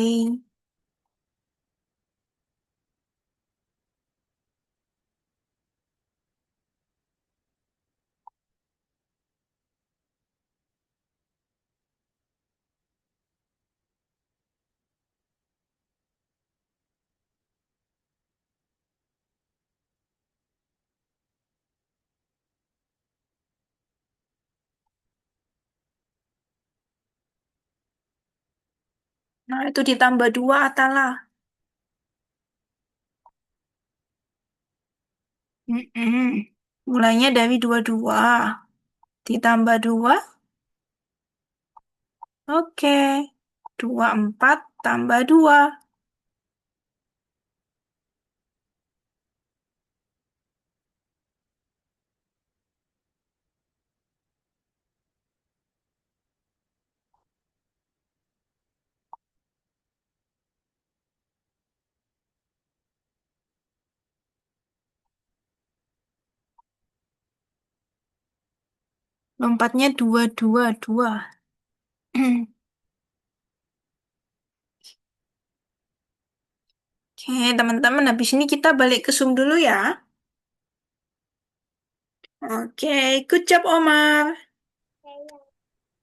Nah, itu ditambah 2 Atala. Mulainya dari 22. Ditambah 2. Oke. 24 tambah 2. Lompatnya 2, 2, 2. Oke, teman-teman, habis ini kita balik ke Zoom dulu ya. Oke, good job, Omar.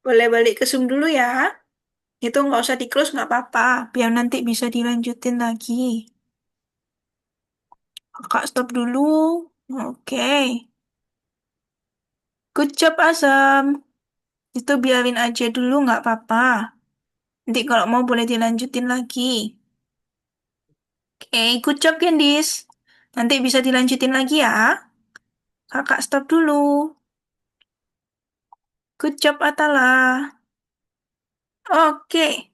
Boleh balik ke Zoom dulu ya. Itu nggak usah di-close, nggak apa-apa. Biar nanti bisa dilanjutin lagi. Kakak stop dulu. Oke. Good job, Asam. Itu biarin aja dulu, nggak apa-apa. Nanti kalau mau boleh dilanjutin lagi. Oke, good job, Gendis. Nanti bisa dilanjutin lagi ya. Kakak stop dulu. Good job, Atala. Oke.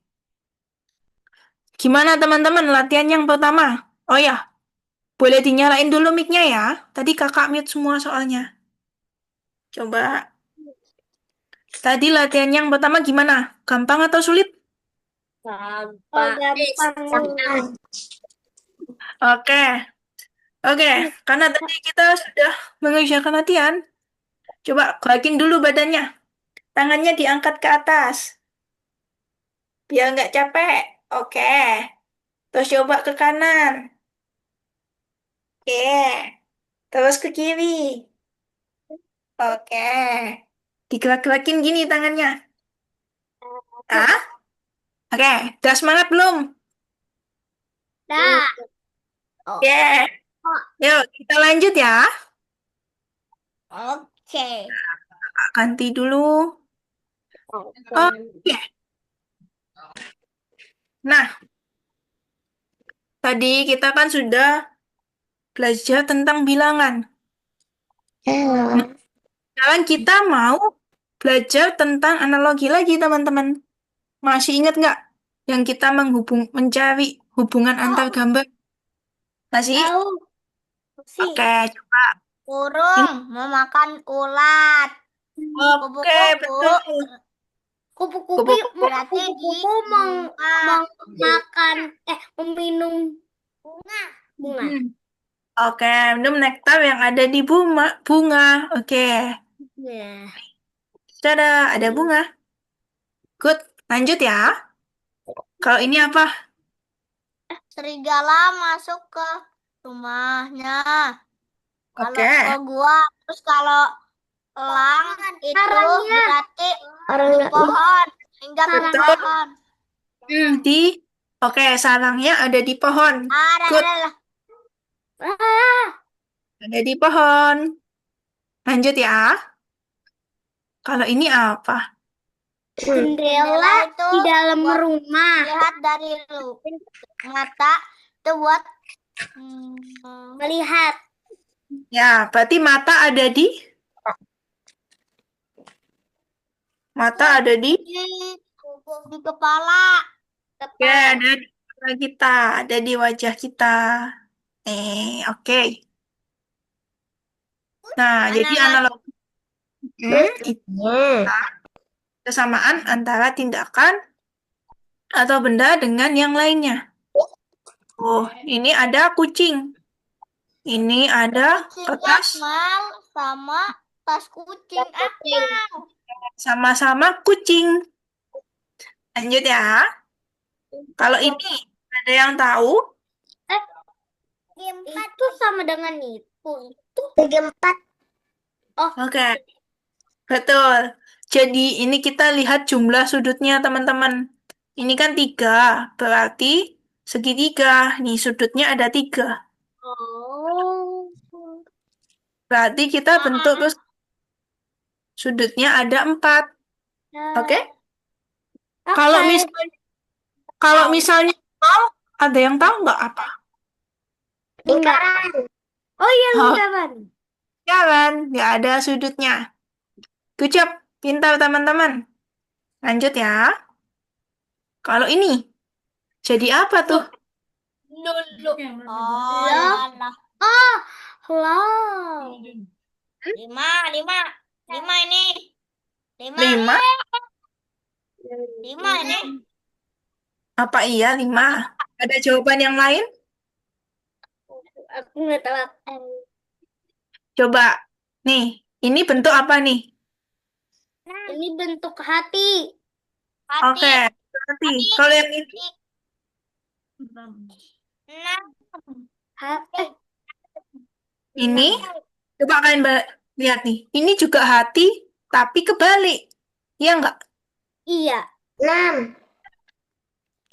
Gimana teman-teman latihan yang pertama? Oh ya, boleh dinyalain dulu mic-nya ya. Tadi kakak mute semua soalnya. Coba. Tadi latihan yang pertama gimana? Gampang atau sulit? Gampang. Oke. Oke, karena tadi kita sudah mengerjakan latihan. Coba gerakin dulu badannya. Tangannya diangkat ke atas. Biar nggak capek. Oke. Terus coba ke kanan. Oke. Terus ke kiri. Oke. Digerak-gerakin gini tangannya. Ah? Oke. Udah semangat belum? Dah. Oke. Yuk, kita lanjut ya. Oke. Ganti dulu. Oke. Nah, tadi kita kan sudah belajar tentang bilangan. Nah, sekarang kita mau belajar tentang analogi lagi, teman-teman. Masih ingat nggak yang kita mencari hubungan antar gambar? Masih? Oke, coba. Burung memakan ulat. Oke, Kupu-kupu betul. kupu-kupu berarti di makan meminum bunga. Oke, minum nektar yang ada di bunga. Oke, Ya. dadah, ada bunga. Good, lanjut ya. Kalau ini apa? serigala masuk ke rumahnya. Kalau Oke. ke gua, terus kalau elang itu Sarangnya. berarti Orang di pohon, hingga ke Betul. pohon. Oke, sarangnya ada di pohon. Good, Ada. ada di pohon. Lanjut ya. Kalau ini apa? jendela itu di dalam buat rumah. lihat dari mata itu buat Melihat. Ya, berarti mata ada di di kepala. Ya, ada di kepala kita, ada di wajah kita. Oke. Nah, jadi analogi itu kesamaan antara tindakan atau benda dengan yang lainnya. Oh, ini ada kucing. Ini ada kertas. Mal sama tas kucing apa? Sama-sama kucing. Lanjut ya. Kalau ini ada yang tahu? Itu sama dengan itu. Segi 4. Oke, betul. Jadi ini kita lihat jumlah sudutnya, teman-teman. Ini kan 3, berarti segitiga. Nih, sudutnya ada 3. Oh. Berarti kita bentuk terus sudutnya ada 4. Oke? Kalau Oke. misalnya nol, ada yang tahu nggak apa? Lingkaran. Oh iya, Oh, lingkaran. jalan, nggak ada sudutnya. Good job, pintar teman-teman. Lanjut ya. Kalau ini, jadi apa tuh? Dulu. Oh, Loh. alah. Oh, hello. 5, 5. 5 ini. 5. 5? 5 ini. Apa iya 5? Ada jawaban yang lain? Aku nggak tahu. Coba. Nih, ini bentuk apa nih? Ini bentuk hati. Hati. Oke, berarti. Kalau yang ini, 6. Hati. ini, coba kalian lihat nih. Ini juga hati, tapi kebalik. Iya nggak? Iya. 6.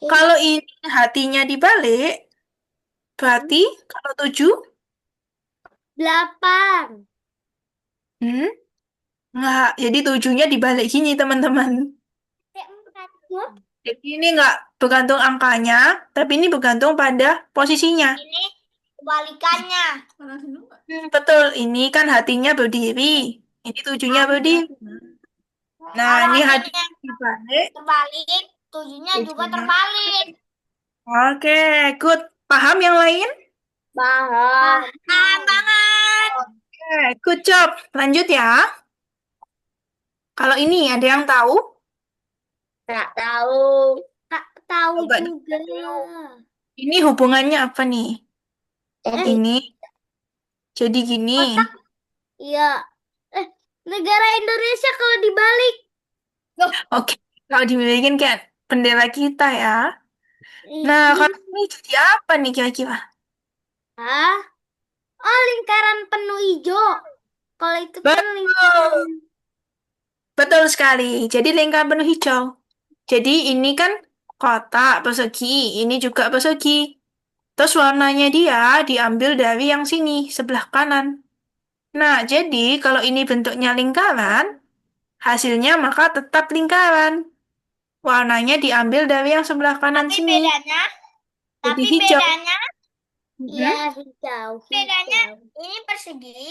Kalau ini hatinya dibalik, berarti kalau 7, 8. hmm, nggak. Jadi 7-nya dibalik gini, teman-teman. Jadi ini nggak bergantung angkanya, tapi ini bergantung pada posisinya. Ini kebalikannya. Betul, ini kan hatinya berdiri. Ini 7-nya berdiri. Nah, Kalau ini hatinya hatinya dibalik. terbalik, 7-nya juga 7-nya. terbalik. Oke, good. Paham yang lain? Paham. Paham banget. Oke, good job. Lanjut ya. Kalau ini ada yang tahu? Tak tahu. Tak tahu Coba juga. ini hubungannya apa nih? Ini jadi gini. Kotak. Iya. Negara Indonesia kalau dibalik. Oke, kalau dibalikin kayak bendera kita ya. Nah, kalau ini jadi apa nih kira-kira? Hah? Oh, lingkaran penuh hijau. Kalau itu kan Betul. lingkaran. Betul sekali. Jadi lingkaran penuh hijau. Jadi ini kan kotak persegi, ini juga persegi. Terus warnanya dia diambil dari yang sini, sebelah kanan. Nah, jadi kalau ini bentuknya lingkaran, hasilnya maka tetap lingkaran. Warnanya diambil dari yang sebelah kanan Tapi sini. bedanya, Jadi tapi hijau. bedanya, Iya, hijau. bedanya Hijau. ini persegi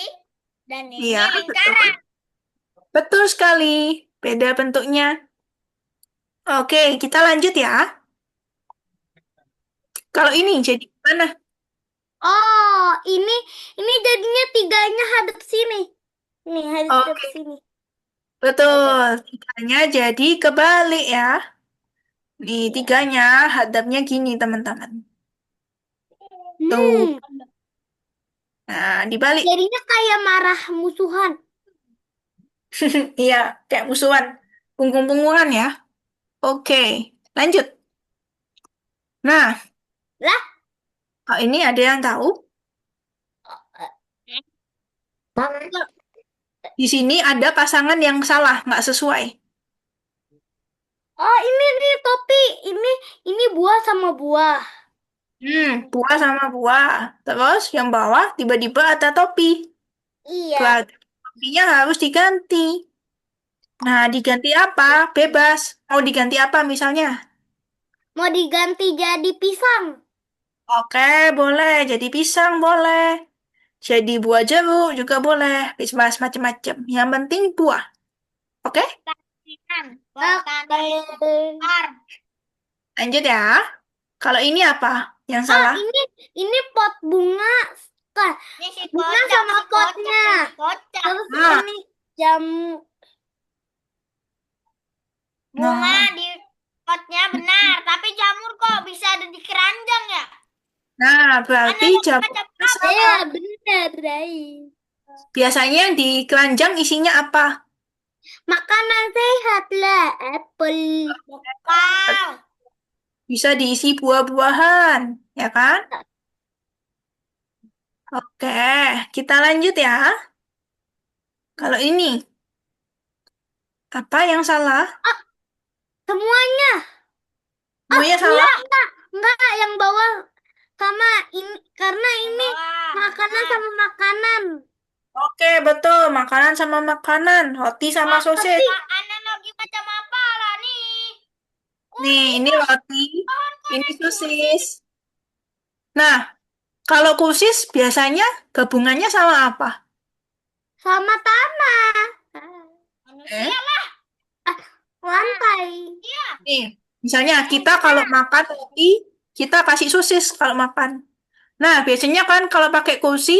dan ini Iya, lingkaran. betul sekali. Beda bentuknya. Oke, kita lanjut ya. Kalau ini jadi mana? Oh, ini jadinya tiganya hadap sini. Nih, hadap Oke, sini. betul. Tiganya jadi kebalik ya. Nih, tiganya hadapnya gini, teman-teman. Tuh. Nah, dibalik. Jadinya kayak marah musuhan. Iya, kayak musuhan. Punggung-punggungan ya. Oke, lanjut. Nah, Lah, ini ada yang tahu? Di sini ada pasangan yang salah, nggak sesuai. oh ini nih topi. Ini buah sama buah. Buah sama buah. Terus yang bawah tiba-tiba ada topi. Iya. Berarti topinya harus diganti. Nah, diganti apa? Bebas. Mau diganti apa misalnya? Mau diganti jadi pisang. Oke, boleh. Jadi pisang boleh. Jadi buah jeruk juga boleh. Bebas macam-macam. Yang penting buah. Oke? Bukan lingkar. Lanjut ya. Kalau ini apa yang Oh, salah? ini pot bunga. Kan, Ini si bunga kocak, sama si kocak, potnya. si kocak. Terus Nah. ini jamu. Bunga di potnya benar, tapi jamur kok bisa ada di keranjang ya? Nah, berarti jamur Iya, benar, Rai. biasanya di keranjang isinya apa? Makanan sehat lah, apel. Kal. bisa diisi buah-buahan, ya kan? Oke, kita lanjut ya. Kalau ini, apa yang salah? Semuanya. Semuanya salah? Enggak, yang bawah karena ini makanan sama makanan. Oke, betul. Makanan sama makanan. Roti sama sosis. Analogi macam apa lah nih? Nih, ini roti, ini sosis. Nah, kalau kursis biasanya gabungannya sama apa? Sama tanah. Eh? Lantai. Nih, misalnya kita kalau makan roti, kita kasih sosis kalau makan. Nah, biasanya kan kalau pakai kursi,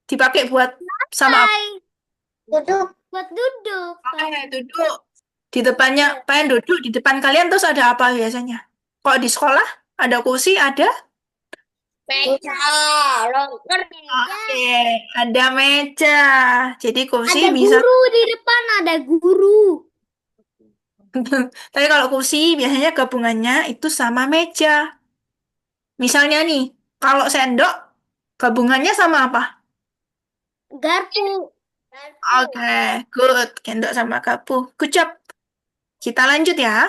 dipakai buat sama apa? Lantai. Duduk. Buat duduk. Duduk. Di depannya, pengen duduk di depan kalian terus ada apa biasanya? Kok di sekolah ada kursi, ada? Meja, loker. Oke, ada meja. Jadi kursi Ada bisa. guru di depan, ada guru. Tapi kalau kursi biasanya gabungannya itu sama meja. Misalnya nih, kalau sendok gabungannya sama apa? Garpu. Oke, good. Sendok sama garpu. Good job. Kita lanjut ya.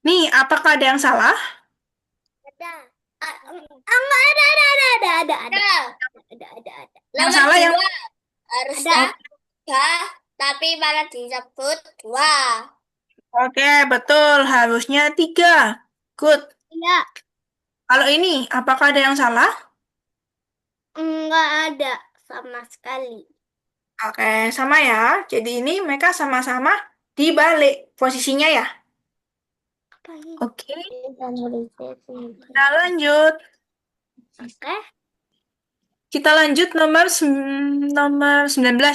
Nih, apakah ada yang salah? Enggak ada. Yang salah yang Harusnya tapi malah disebut dua. Oke, betul. Harusnya 3. Good. Iya, Kalau ini, apakah ada yang salah? enggak ada sama sekali. Oke, sama ya. Jadi ini mereka sama-sama dibalik posisinya ya. Apa ini? Oke, kita lanjut. Oke. Kita lanjut nomor 19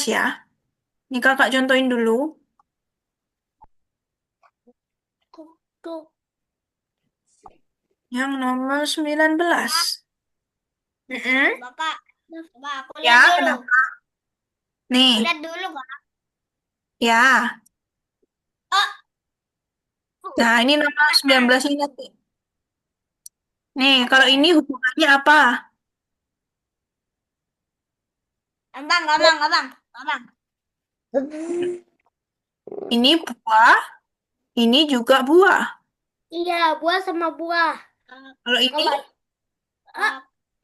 ya. Ini kakak contohin dulu. Tuh. Yang nomor 19. Mm-mm. Bapak, coba aku Ya, lihat dulu. kenapa? Nih, Lihat dulu, Pak. ya. Oh. Nah, ini nomor 19 ini nanti. Nih, kalau ini hubungannya apa? Abang. Ini buah, ini juga buah. Iya, buah sama buah. Kalau ini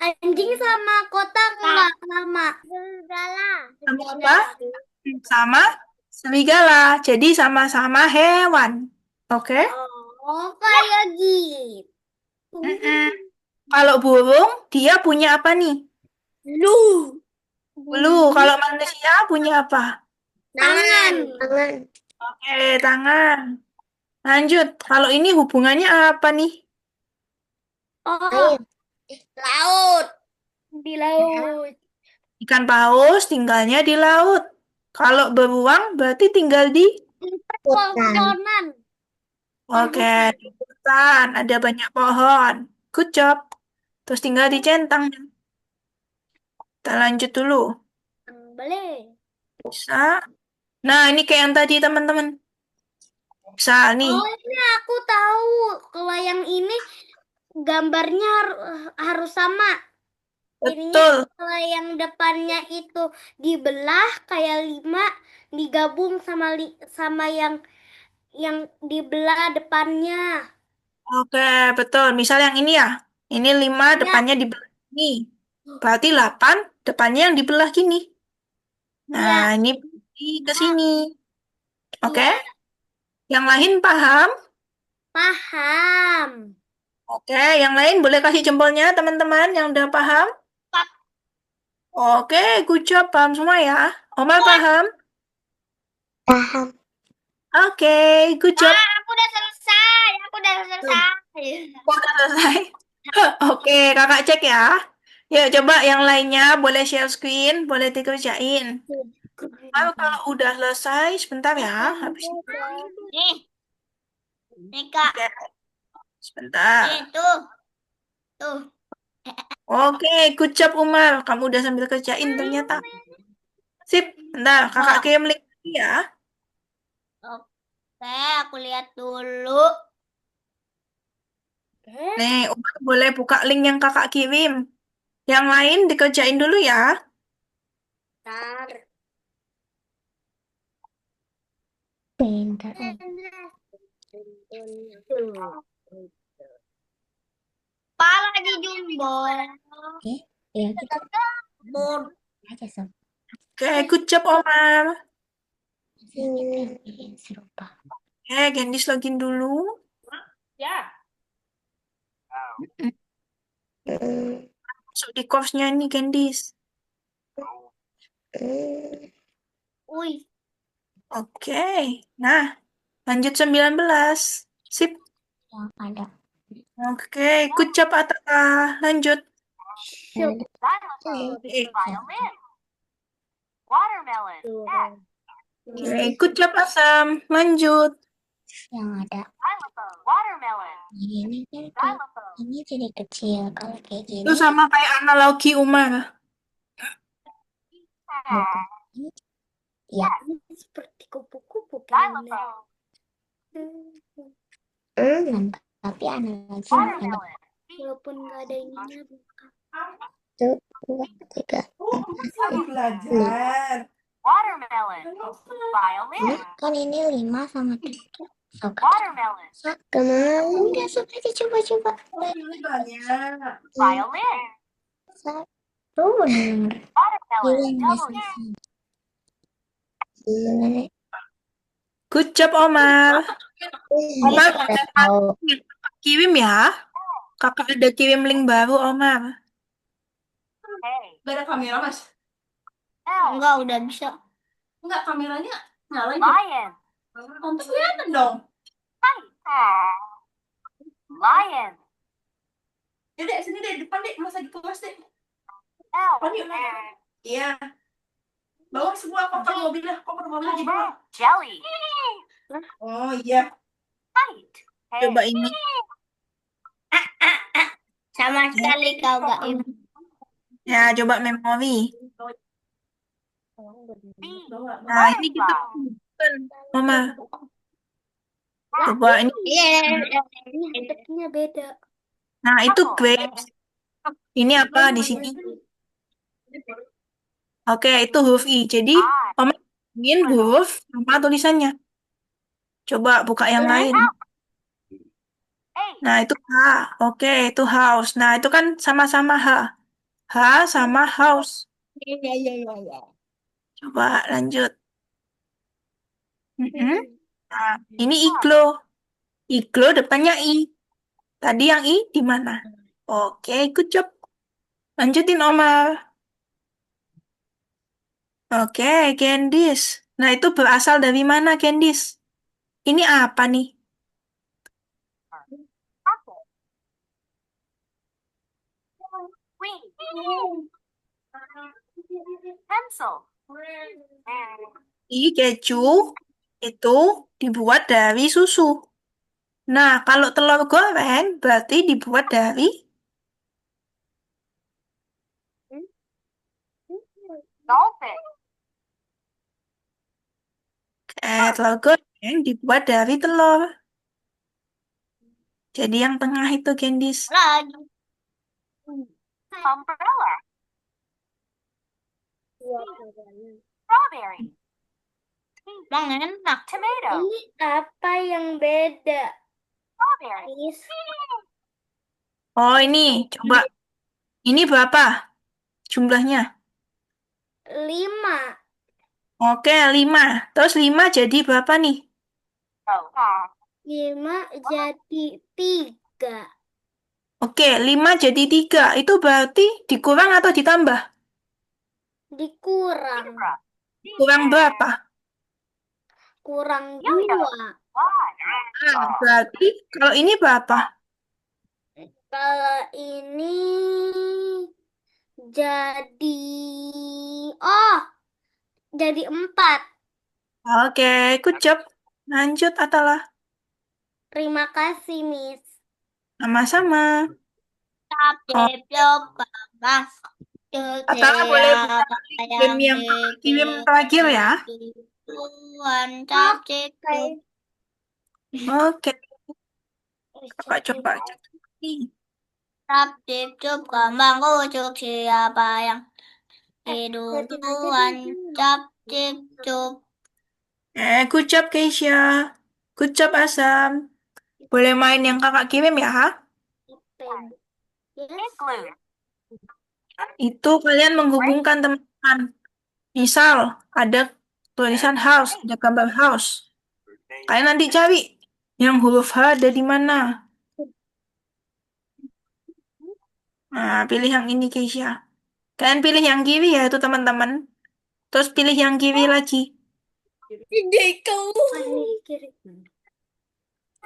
Anjing sama kotak enggak sama. sama apa? Sama serigala. Jadi sama-sama hewan. Oke? Oh, kayak gitu. Mm-mm. Kalau burung, dia punya apa nih? Lu. Bulu. Kalau manusia punya apa? Tangan. Oke, tangan. Lanjut. Kalau ini hubungannya apa nih? Oh, Laut. di laut. Ikan paus tinggalnya di laut. Kalau beruang berarti tinggal di... Pohonan. Oke, di hutan. Ada banyak pohon. Good job. Terus tinggal dicentang. Kita lanjut dulu. Boleh. Bisa. Nah, ini kayak yang tadi teman-teman. Bisa nih. Oh, ini aku tahu. Kalau yang ini gambarnya harus sama. Betul. Kalau yang depannya itu dibelah kayak 5 digabung sama yang dibelah depannya. Oke, betul. Misal yang ini ya. Ini 5 depannya dibelah gini. Berarti 8 depannya yang dibelah gini. Nah, ini ke sini. Oke? Yang lain paham? Paham. Oke, yang lain boleh kasih jempolnya teman-teman yang udah paham? Oke, good job. Paham semua ya. Omar paham? Paham. Oke, good job. Aku udah selesai. Oh, udah selesai. Oke, kakak cek ya. Yuk, coba yang lainnya boleh share screen, boleh dikerjain. Lalu kalau udah selesai, sebentar ya. Habis itu. Nih, Kak. Oke, sebentar. Tuh. Oke, good job Umar. Kamu udah sambil kerjain ternyata. Sip, bentar. Kakak kirim link ya. Oke, aku lihat dulu. Nih, Uma boleh buka link yang kakak kirim. Yang lain dikerjain dulu ya. Bentar. Pintar. Pala di jumbo. Ya kita Bor. aja sob. Oke, good job Omar. Serupa. Oke, Gendis login dulu. Masuk di course-nya nih, Gendis. Wih, Oke, nah lanjut 19. Sip. Yang ada. Oke, good job Atta. Lanjut. Watermelon. Oke, good job Asam. Lanjut. Yang ada. Watermelon. Ini kan ini jadi kecil. Kalau kayak gini. Itu sama kayak analogi Umar. Ini ya. Ini seperti kupu-kupu kayaknya. Tapi analogi yang ada. Walaupun nggak ada ininya. Satu, dua, tiga, Belajar. Watermelon. ini kan ini 5 sama 3. Sok. Watermelon. Sok. Kemana? Udah sok aja coba-coba. Banyak. Violin. Satu bener. Watermelon. Gimana? Good job Omar. Omar Udah tahu. kirim ya. Kakak ada kirim link baru Omar. Hey. Gak ada kamera mas? L. enggak udah bisa. Enggak, kameranya nyala aja. Lion. Nanti kelihatan dong. Lion. Ya dek, sini deh, depan dek, masa di kelas dek. L. Depan yuk, iya. Bawa semua koper mobilnya jadi bawa. Jelly. Oh iya. Kite. Hey. Coba ini. Sama sekali kau gak ini. Ya, coba memori. B. Nah, ini kita bukan, Mama. Coba ini. Iya. Bentuknya beda. Nah, itu grapes. Ini apa di sini? Oke, itu huruf I. Jadi, Mama ingin huruf sama tulisannya. Coba buka yang lain. Nah, itu H. Oke, itu house. Nah, itu kan sama-sama H. H sama house. Iya. Coba lanjut. Nah, ini iglo. Iglo depannya I. Tadi yang I di mana? Oke, good job. Lanjutin, Omar. Oke, Candice. Nah, itu berasal dari mana, Candice? Ini apa nih? Pencil. Keju itu dibuat dari susu. Nah, kalau telur goreng berarti dibuat dari Dolphin. telur goreng dibuat dari telur. Jadi yang tengah itu, Candice. Lagi. Umbrella. Strawberry. Bang enak. Tomato. Ini apa yang beda? Strawberry. Oh, ini. Coba. Ini berapa jumlahnya? 5. Oke, 5. Terus 5 jadi berapa nih? 5 jadi 3. Oke, 5 jadi 3. Itu berarti dikurang atau ditambah? Dikurang. Kurang berapa? Kurang 2. Berarti kalau ini berapa? Kalau ini jadi jadi 4. Oke, good job. Lanjut, Atala. Terima kasih, Miss. Sama-sama. Tapi coba mas. Atala boleh buka game yang kirim terakhir ya. Tuhan capcik. Oke, Kakak coba cek lagi. Cap cip cup kembang kucuk siapa yang tidur duluan? Cap cip cup. Good job Keisha. Good job Asam. Boleh main yang kakak kirim ya? Igloo. Itu kalian menghubungkan teman-teman. Misal ada tulisan house, ada gambar house. Kalian nanti cari yang huruf H ada di mana. Nah, pilih yang ini Keisha. Kalian pilih yang kiri ya itu teman-teman. Terus pilih yang kiri lagi.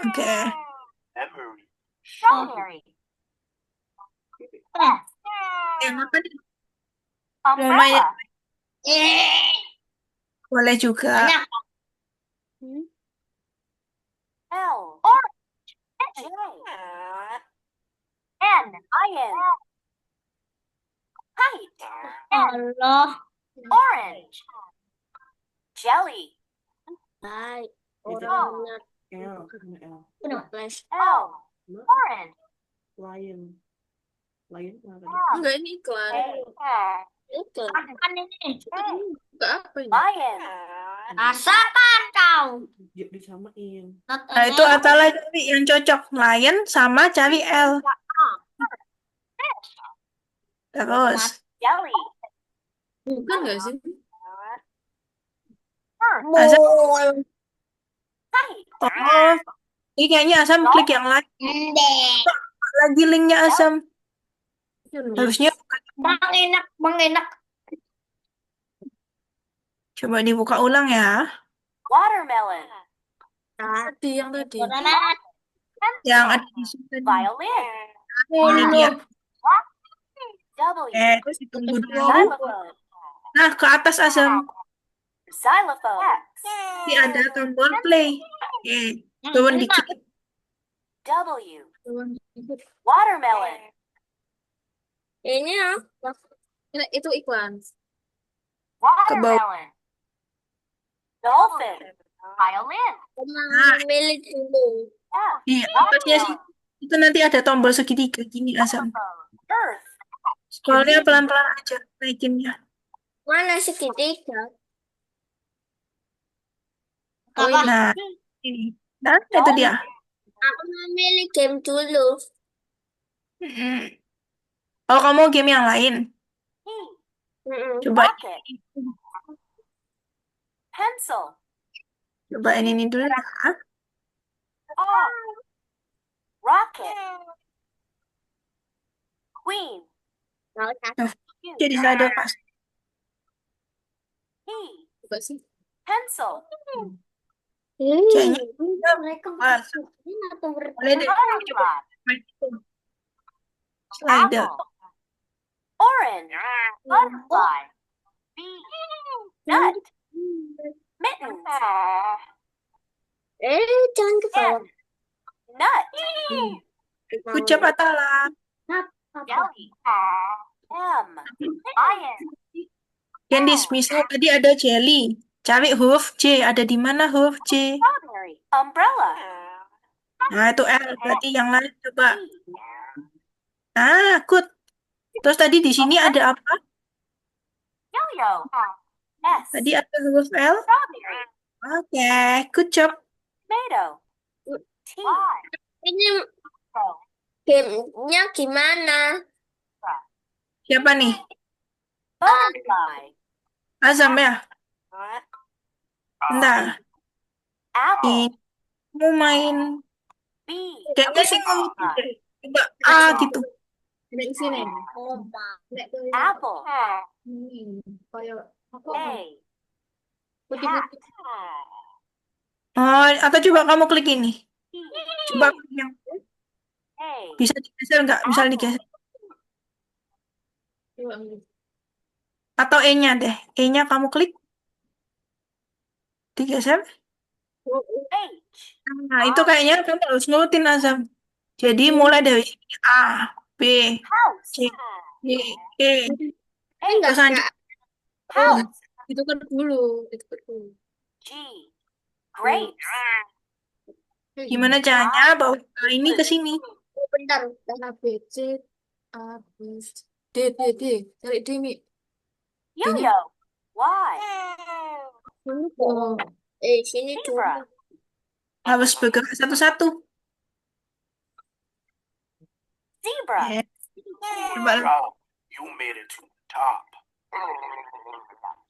Oke. Strawberry. Yang apa nih? Mau main? Umbrella. Boleh juga. L. Orange. J. N. Iron. Kite. N. Allah. Orange. Jelly. Orangnya L. L. Orange. Lion. Lion Enggak, ini iklan. Apaan ini? Enggak apa ini? Lion. Rasakan kau. disamain. Nah, itu Atala cari yang cocok. Lion sama cari L. Terus. Jelly. Bukan nggak sih? Asam. Kite. Oh. Ini kayaknya Asam klik yang lain. Lagi linknya Asam. Harusnya Bang enak. coba dibuka ulang ya. Watermelon. Yang tadi. Yang ada di sini. Violin. Ini dia. W. Terus ditunggu dulu. Xylophone. Nah, ke atas Asam. Xylophone. X. Ini ada tombol play. Turun dikit. W. Watermelon. Ini apa? Itu iklan. Watermelon. Dolphin. Violin. Milik dulu. F. Di atasnya sih. Itu nanti ada tombol segitiga gini Asam. Earth. Scrollnya pelan-pelan aja naikinnya. Mana segitiga? Kakak. Nah, ini. Nah, itu dia. Aku memilih game dulu. Mm-mm. Oh, kamu game yang lain? P. Coba Rocket. Pencil. cobain ini dulu ya. R. Rocket. Queen. Q. Jadi sadar pas. P. Coba sih. Pencil. Kayaknya Mereka pas. atau Boleh deh. Coba Butterfly. main itu. Slider. Apple. Orange. Butterfly. B. Nut. Mittens. jangan ke bawah. Nut. Good job Atala. Jelly. M. Lion. Candice, misal tadi ada jelly. Cari huruf J. Ada di mana huruf J? Strawberry. Umbrella. Nah, itu L. Berarti yang lain coba. T. Good. Terus tadi di sini ada apa? Yo-yo. S. Tadi ada huruf L. Strawberry. Oke, good job. Tomato. T. Ini gamenya gimana? Siapa nih? Butterfly. Azam ya? Bentar. Apple. Mau main. B. Kayaknya sih kamu Butterfly. coba A gitu. Di sini. Apple. Kayak A. putih-putih. Cat. Oh, atau coba kamu klik ini. T. Coba klik yang A. bisa digeser nggak? Bisa digeser. Atau E-nya deh. E-nya kamu klik. Digeser. H. Nah, itu kayaknya kamu harus nurutin Azam. Jadi mulai dari A, B, House. C, D, E. Enggak, Terus lanjut. House. Itu kan dulu. Itu kan dulu. G. Grapes. Gimana caranya bawa ini ke sini? Bentar. A, B, C, A, B, C. D, D, D. Cari D, Mi. D-nya. Yo-yo. Y. Ini kok. Sini Zebra. Harus bergerak satu-satu. Zebra. Coba Good job. You made it to the top.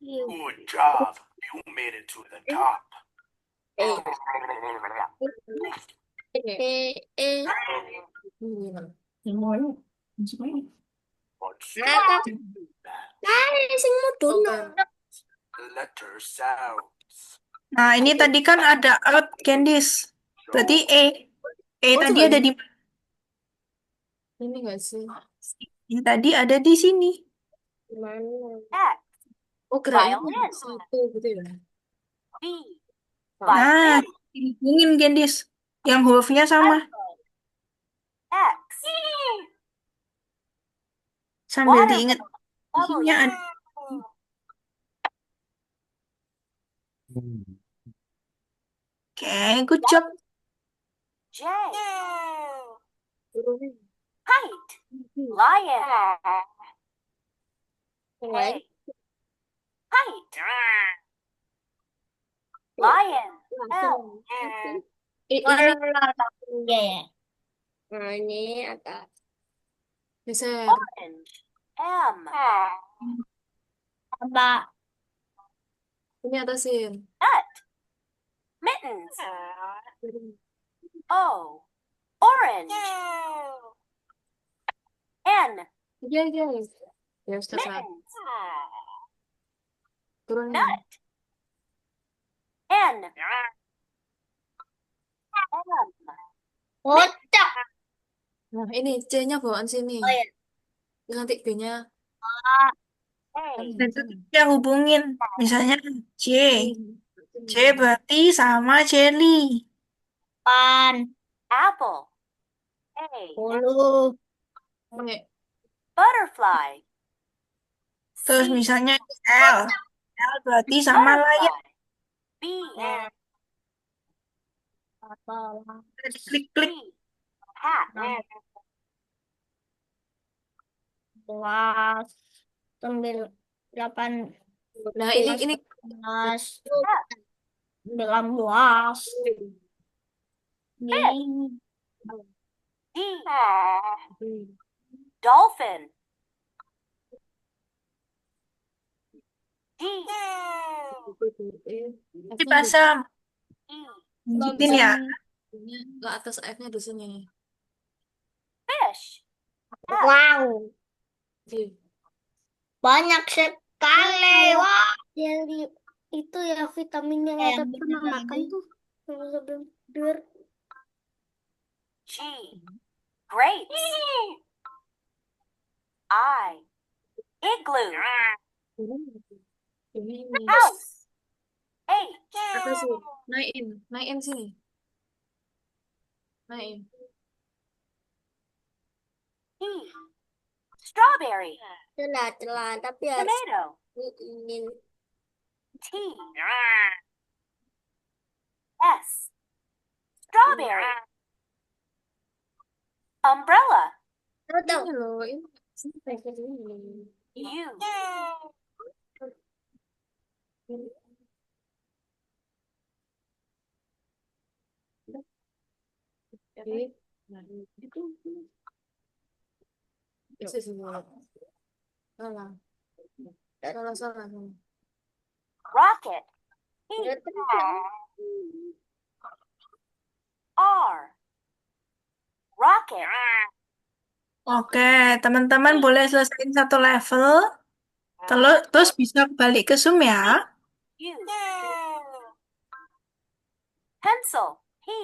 Good job. You made it to the top. What's sing mudun. letter sounds? Nah, ini tadi kan ada out, Candice. Berarti E. E Oh, tadi coba ada ini. di Ini nggak sih? ini tadi ada di sini. X. Oh, geraknya Violin. satu gitu ya. B. Nah, Violin. dihubungin, Candice. Yang hurufnya sama. X. Sambil Water. diingat. W. Isinya ada. Oke, good job. J. Turunin. Height. Lion. Hey. Height. Lion. L. Iya ya. Nah, ini atas. Geser. Orange. M. Apa? Ini atasin. Nut. Mittens. O. Orange. N. Iya, iya. Ya, stop lah. Mittens. Turunin. Nut. N. M. Kocak. Nah, ini C-nya bawaan sini. Oh, iya. Nanti B-nya. A. Dan itu yang hubungin. Misalnya C. C berarti sama jelly. Pan. Apple. A. 10. Ini. Butterfly. Terus C. misalnya L. L berarti sama layan. Butterfly. B. Apa? Klik-klik. Hat. 11. 8. Nah, ini 11. 19. Ini. D. Dolphin. D. Ini pasang. E. Lanjutin ya. Ke atas F-nya di sini. Fish. Wow. Oke. Banyak sekali. Wah. Jelly itu ya vitamin yang ada pernah makan tuh. Sebelum tidur. G. Grapes. I. Igloo. Ini. House. H. Atasin. Naikin. Naikin sini. Naikin. E. Strawberry. Celah, tapi harus Tomato. ingin. T. S. Strawberry. Umbrella. Ini loh. Ini. Sini. U. Oke. Nah, itu. Bisa semua. Salah. Salah, salah. Rocket. E. R. Rocket. Oke, teman-teman boleh selesaiin satu level. Terus bisa balik ke Zoom ya. U. Pencil. He.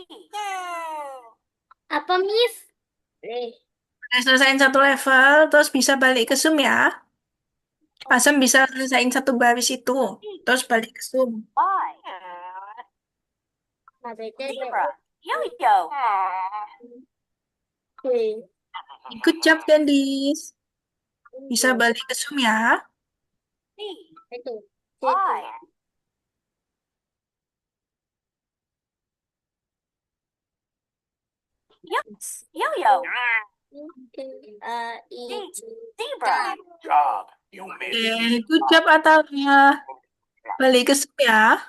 Apa, Miss? Boleh selesaiin satu level, terus bisa balik ke Zoom ya. Asam bisa selesaiin satu baris itu, terus balik ke Zoom. Y. Zebra. Yo-yo. Good job, Candice. Bisa balik ke Zoom ya. C. Itu. Y. Yo-yo. I Zebra. Good job. You made it to the Good top. job Atalia. Balik ke Sup ya.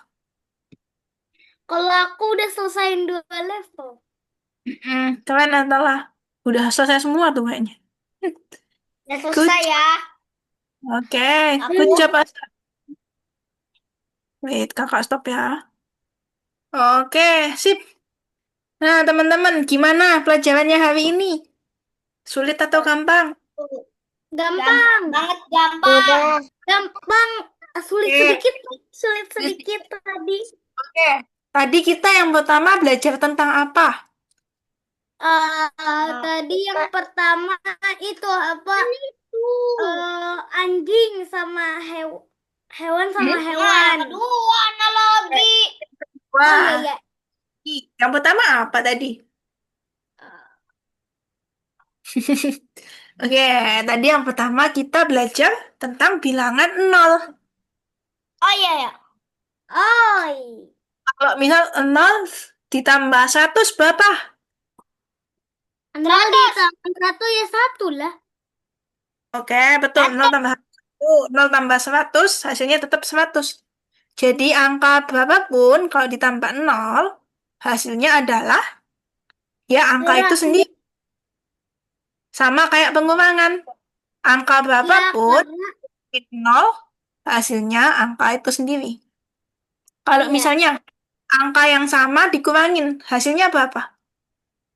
Kalau aku udah selesaiin 2 level. Keren Atalia. Udah selesai semua tuh kayaknya. Udah Good. selesai ya. Oke, good job Asam. Wait, kakak stop ya. Oke, sip. Nah, teman-teman, gimana pelajarannya hari ini? Sulit atau gampang? Gampang. Banget gampang. Gampang. Sulit Oke. sedikit. Sulit sedikit tadi. Oke. Tadi kita yang pertama belajar tentang apa? Tadi yang pertama itu apa? Anjing sama hewan sama Nah, hewan. kedua analogi. Oh Wah, iya, iya. yang pertama apa tadi? Oke, tadi yang pertama kita belajar tentang bilangan 0. Oh iya ya. Oh iya. Kalau misal 0 ditambah 100 berapa? 0 ditambah 1 ya 1 lah. Oke, betul. 0 tambah 1, 0 tambah 100, hasilnya tetap 100. Jadi angka berapapun kalau ditambah 0, hasilnya adalah ya angka itu sendiri. Sama kayak pengurangan. Angka berapapun, karena 0, hasilnya angka itu sendiri. Kalau Iya. misalnya angka yang sama dikurangin, hasilnya berapa?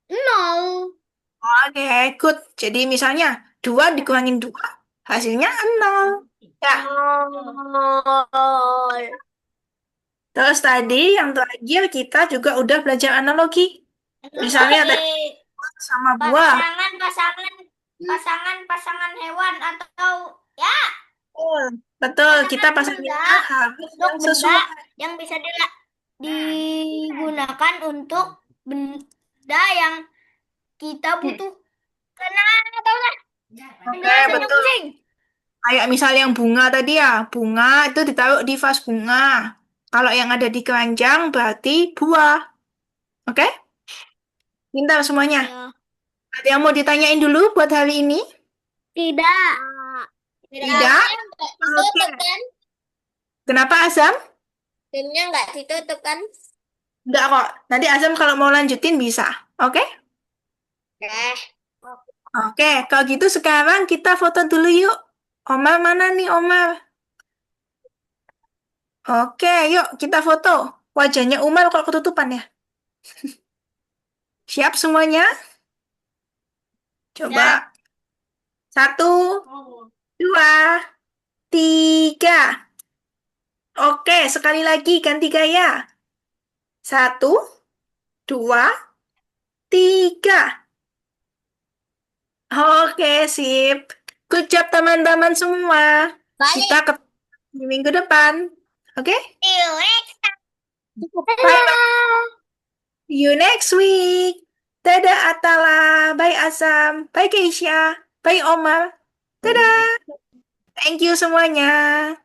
0. Oke, good. Jadi misalnya 2 dikurangin 2, hasilnya 0. Ya. Terus tadi yang terakhir kita juga udah belajar analogi. Misalnya tadi sama buah. Pasangan hewan atau ya Betul, kita pasangnya benda, harus untuk yang benda sesuai. yang bisa digunakan untuk benda yang kita butuhkan. Tahu nggak? Oke, Penjelasannya betul. pusing. Kayak misal yang bunga tadi ya, bunga itu ditaruh di vas bunga. Kalau yang ada di keranjang berarti buah. Oke? Pintar semuanya. Ada yang mau ditanyain dulu buat hari ini? Tidak. Tidak? Oke. Kenapa Azam? Pinnya nggak ditutup kan? Enggak kok. Nanti Azam kalau mau lanjutin bisa. Oke? Oke, kalau gitu sekarang kita foto dulu yuk. Omar mana nih Omar? Oke, yuk kita foto. Wajahnya Umar kok ketutupan ya? Siap semuanya? Coba. 1, 2, 3. Oke, sekali lagi ganti gaya. 1, 2, 3. Oke, sip. Good job teman-teman semua. Kita ketemu di minggu depan. Oke? Bye-bye. See you next week. Dadah Atala. Bye Asam. Bye Keisha. Bye Omar. Dadah. Thank you semuanya.